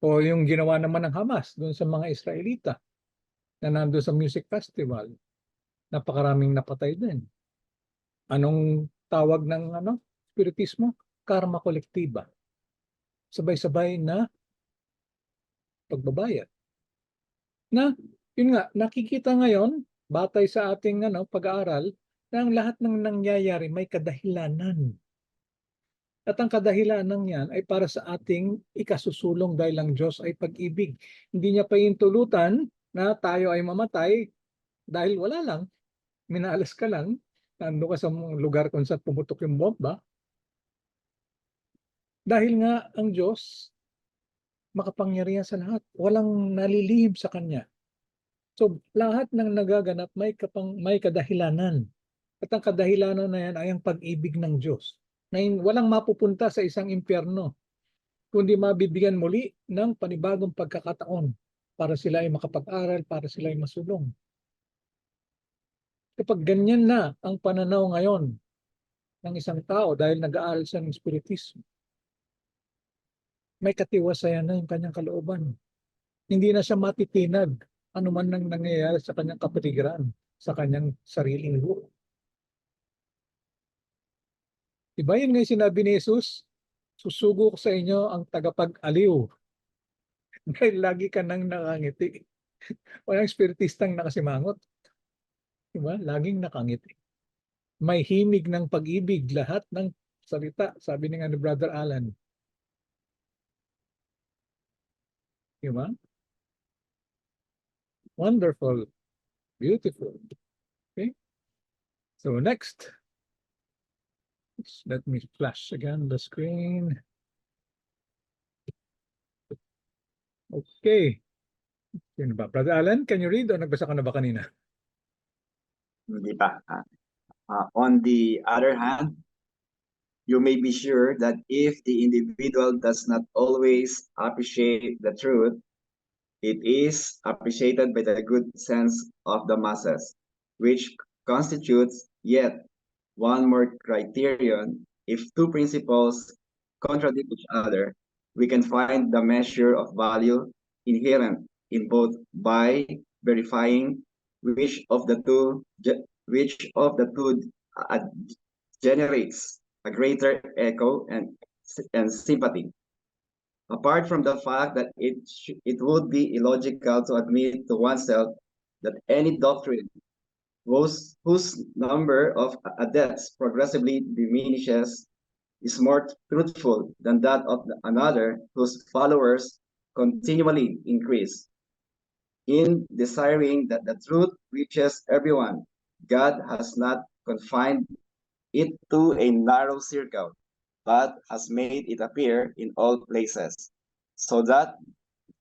O yung ginawa naman ng Hamas doon sa mga Israelita na nandoon sa music festival, napakaraming napatay din. Anong tawag ng Espiritismo? Karma kolektiba. Sabay-sabay na pagbabayad. Na, yun nga, nakikita ngayon, batay sa ating pag-aaral, na ang lahat ng nangyayari may kadahilanan. At ang kadahilanan yan ay para sa ating ikasusulong dahil ang Diyos ay pag-ibig. Hindi niya paintulutan na tayo ay mamatay dahil wala lang. Minalas ka lang, nando ka sa lugar kung saan pumutok yung bomba. Dahil nga ang Diyos makapangyarihan sa lahat. Walang nalilihim sa Kanya. So lahat ng nagaganap may kadahilanan. At ang kadahilanan na yan ay ang pag-ibig ng Diyos. Na walang mapupunta sa isang impyerno, kundi mabibigyan muli ng panibagong pagkakataon para sila ay makapag-aral, para sila ay masulong. Kapag ganyan na ang pananaw ngayon ng isang tao dahil nag-aaral siya ng Espiritismo, may katiwasayan na yung kanyang kalooban. Hindi na siya matitinag anuman nang nangyayari sa kanyang kapaligiran, sa kanyang sariling buhay. Diba yun nga yung sinabi ni Jesus? Susugo ko sa inyo ang tagapag-aliw. Dahil lagi ka nang nakangiti. Walang espiritistang nakasimangot. Diba? Laging nakangiti. May himig ng pag-ibig lahat ng salita, sabi ni Brother Alan. Diba? Wonderful. Beautiful. Okay. So next. Let me flash again the screen. Okay. Yun ba? Brother Alan, can you read o nagbasa ka na ba kanina? Hindi pa. On the other hand, you may be sure that if the individual does not always appreciate the truth, it is appreciated by the good sense of the masses, which constitutes yet one more criterion. If two principles contradict each other, we can find the measure of value inherent in both by verifying which of the two generates a greater echo and sympathy. Apart from the fact that it would be illogical to admit to oneself that any doctrine whose number of adepts progressively diminishes is more truthful than that of another whose followers continually increase. In desiring that the truth reaches everyone, God has not confined it to a narrow circle, but has made it appear in all places, so that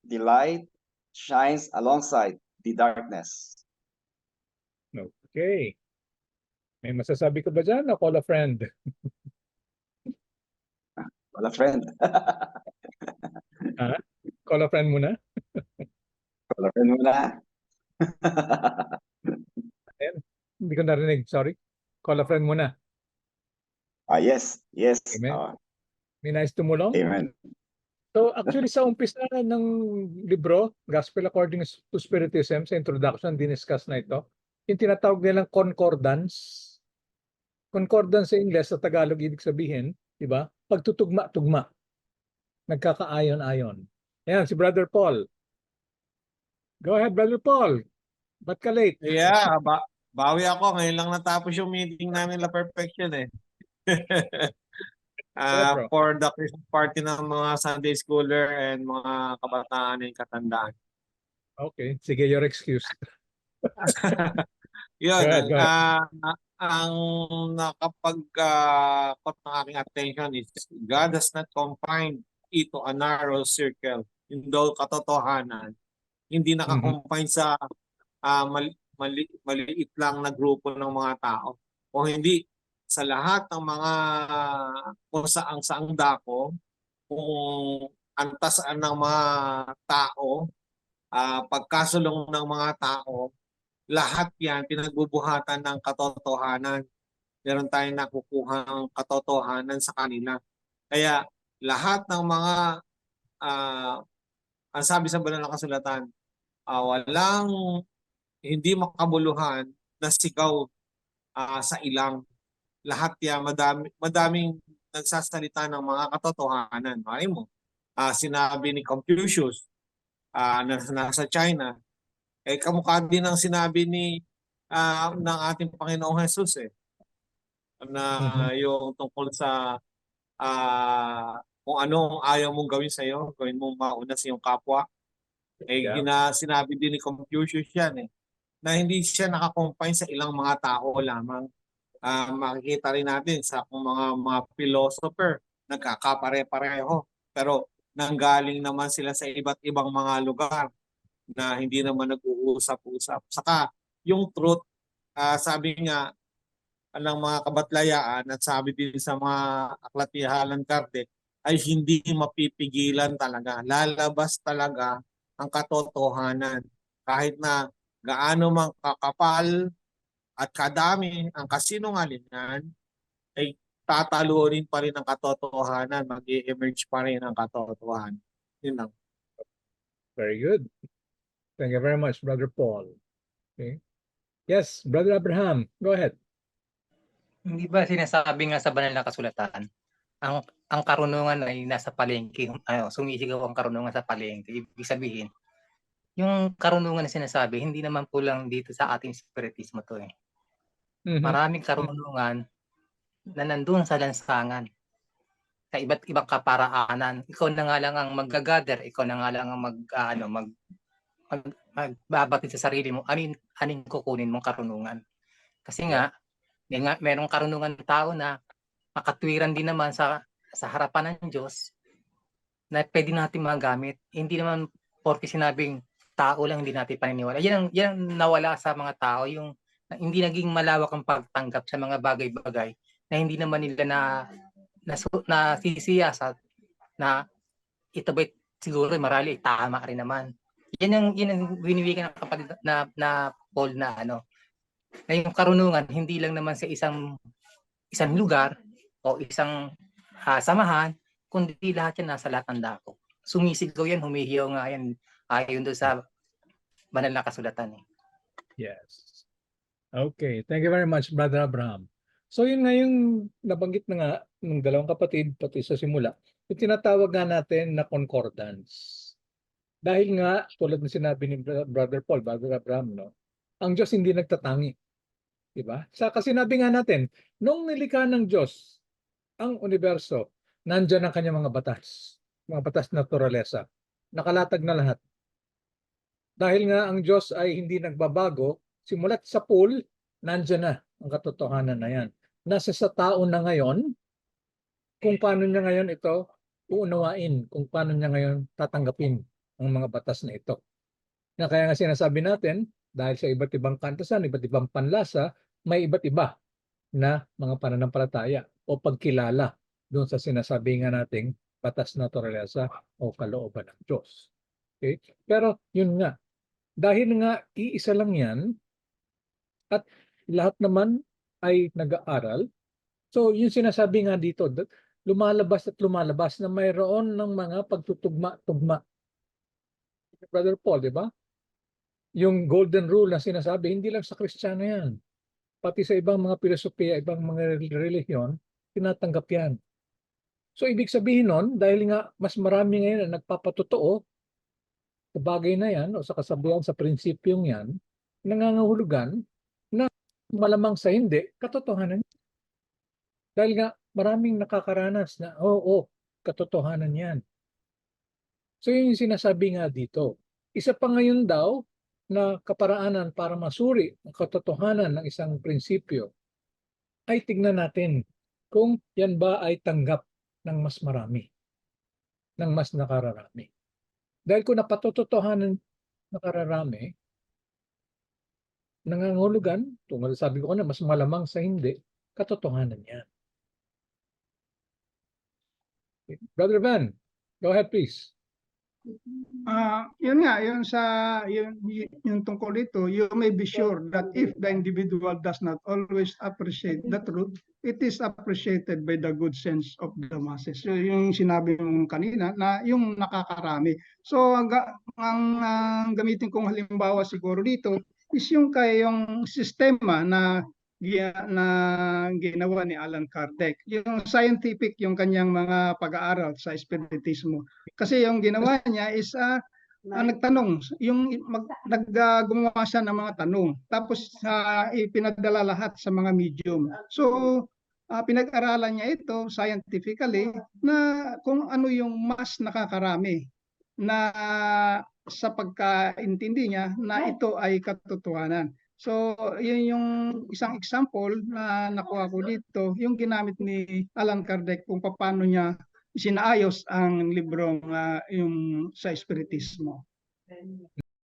the light shines alongside the darkness. Okay. May masasabi ka ba dyan o call a friend? Call a friend. Call a friend muna? Call a friend muna. Ayan. Hindi ko narinig. Sorry. Call a friend muna. Yes. Amen. May nais tumulong? Amen. So actually sa umpisa ng libro, Gospel According to Spiritism, sa introduction, diniscuss na ito. Yung tinatawag nilang concordance. Concordance sa Ingles, sa Tagalog, ibig sabihin, di ba? Pagtutugma-tugma. nagkakaayon-ayon. Ayan, si Brother Paul. Go ahead, Brother Paul. Ba't ka late? Yeah, bawi ako. Ngayon lang natapos yung meeting namin La Perfection eh. Bro. For the Christmas party ng mga Sunday schooler and mga kabataan and katandaan. Okay, sige, you're excused. Yun, Go ahead. ang nakapag-caught ng aking attention is God has not confined it to a narrow circle. Yung daw katotohanan, hindi nakakonfine sa maliit lang na grupo ng mga tao. O hindi, sa lahat ng mga kung saang dako, kung antasaan ng mga tao, pagkasulong ng mga tao, lahat yan pinagbubuhatan ng katotohanan. Meron tayong nakukuha ng katotohanan sa kanila. Kaya lahat ng mga ang sabi sa banal na kasulatan, walang hindi makabuluhan na sigaw sa ilang. Lahat yan, madaming nagsasalita ng mga katotohanan. Mali mo, sinabi ni Confucius na nasa China, kamukha din ang sinabi ng ating Panginoong Jesus na yung tungkol sa kung anong ayaw mong gawin sa iyo, gawin mong mauna sa iyong kapwa. Sinabi din ni Confucius yan na hindi siya nakakompine sa ilang mga tao lamang. Makikita rin natin sa mga philosopher, nagkakapare-pareho. Pero nanggaling naman sila sa iba't ibang mga lugar na hindi naman nag-uusap-usap. Saka yung truth, sabi nga ng mga kabatlayaan at sabi din sa mga aklat ni Allan Kardec, ay hindi mapipigilan talaga. Lalabas talaga ang katotohanan. Kahit na gaano mang kakapal at kadami ang kasinungalingan, ay tatalunin pa rin ang katotohanan, mag-emerge pa rin ang katotohanan. Yun lang. Very good. Thank you very much, Brother Paul. Okay. Yes, Brother Abraham, go ahead. Hindi ba sinasabi nga sa banal na kasulatan, ang karunungan ay nasa palengke, sumisigaw ang karunungan sa palengke. Ibig sabihin, yung karunungan na sinasabi, hindi naman po lang dito sa ating spiritismo to Maraming karunungan na nandun sa lansangan, sa iba't ibang kaparaanan. Ikaw na nga lang ang mag-gather, ikaw na nga lang ang magbabatid sa sarili mo, anin kukunin mong karunungan. Kasi nga, merong karunungan ng tao na makatwiran din naman sa harapan ng Diyos na pwede natin magamit. Hindi naman porke sinabing tao lang hindi natin paniniwala. Yan ang nawala sa mga tao, yung hindi naging malawak ang pagtanggap sa mga bagay-bagay na hindi naman nila nasisiyasat na ito ba siguro marali tama rin naman. Yan ang biniwigan ng kapatid na Paul na na yung karunungan hindi lang naman sa isang lugar o isang samahan, kundi lahat yan nasa lahat ng dako. Sumisigaw yan, humihiyaw nga yan ayon doon sa banal na kasulatan. Yes. Okay, thank you very much, Brother Abraham. So yun nga yung nabanggit na nga ng dalawang kapatid pati sa simula, yung tinatawag nga natin na concordance. Dahil nga, tulad ng sinabi ni Brother Paul, Brother Abraham, ang Diyos hindi nagtatangi. Diba? Kasi sinabi nga natin, nung nilikha ng Diyos ang universo, nandyan ang kanyang mga batas naturalesa. Nakalatag na lahat. Dahil nga ang Diyos ay hindi nagbabago, simulat sa pool, nandyan na ang katotohanan na yan. Nasa sa tao na ngayon, kung paano niya ngayon ito uunawain, kung paano niya ngayon tatanggapin ang mga batas na ito. Kaya nga sinasabi natin, dahil sa iba't ibang kantasan, iba't ibang panlasa, may iba't iba na mga pananampalataya o pagkilala doon sa sinasabi nga nating batas naturalesa o kalooban ng Diyos. Okay? Pero yun nga, dahil nga iisa lang yan at lahat naman ay nag-aaral, so yung sinasabi nga dito, lumalabas at lumalabas na mayroon ng mga pagtutugma-tugma. Brother Paul, di ba? Yung golden rule na sinasabi, hindi lang sa Kristiyano yan. Pati sa ibang mga filosofiya, ibang mga relihiyon, tinatanggap yan. So ibig sabihin nun, dahil nga mas marami ngayon na nagpapatotoo sa bagay na yan o sa kasabihan sa prinsipyong yan, nangangahulugan na malamang sa hindi, katotohanan. Dahil nga maraming nakakaranas na, oo, katotohanan yan. So yun yung sinasabi nga dito. Isa pa ngayon daw na kaparaanan para masuri ang katotohanan ng isang prinsipyo ay tignan natin kung yan ba ay tanggap ng mas marami, ng mas nakararami. Dahil kung napatotohanan nakararami, nangangahulugan, tungkol sabi ko na mas malamang sa hindi, katotohanan yan. Brother Van, go ahead please. Yun nga, yung tungkol dito, you may be sure that if the individual does not always appreciate the truth, it is appreciated by the good sense of the masses. So, yung sinabi mong kanina, na yung nakakarami. So, ang gamitin kong halimbawa siguro dito is yung sistema na ginawa ni Allan Kardec. Yung scientific, yung kanyang mga pag-aaral sa Espiritismo. Kasi yung ginawa niya is nagtanong, gumawa siya ng mga tanong. Tapos ipinadala lahat sa mga medium. So, pinag-aralan niya ito scientifically na kung ano yung mas nakakarami na sa pagkaintindi niya na ito ay katotohanan. So, yun yung isang example na nakuha ko dito, yung ginamit ni Allan Kardec kung paano niya sinaayos ang librong yung sa Espiritismo.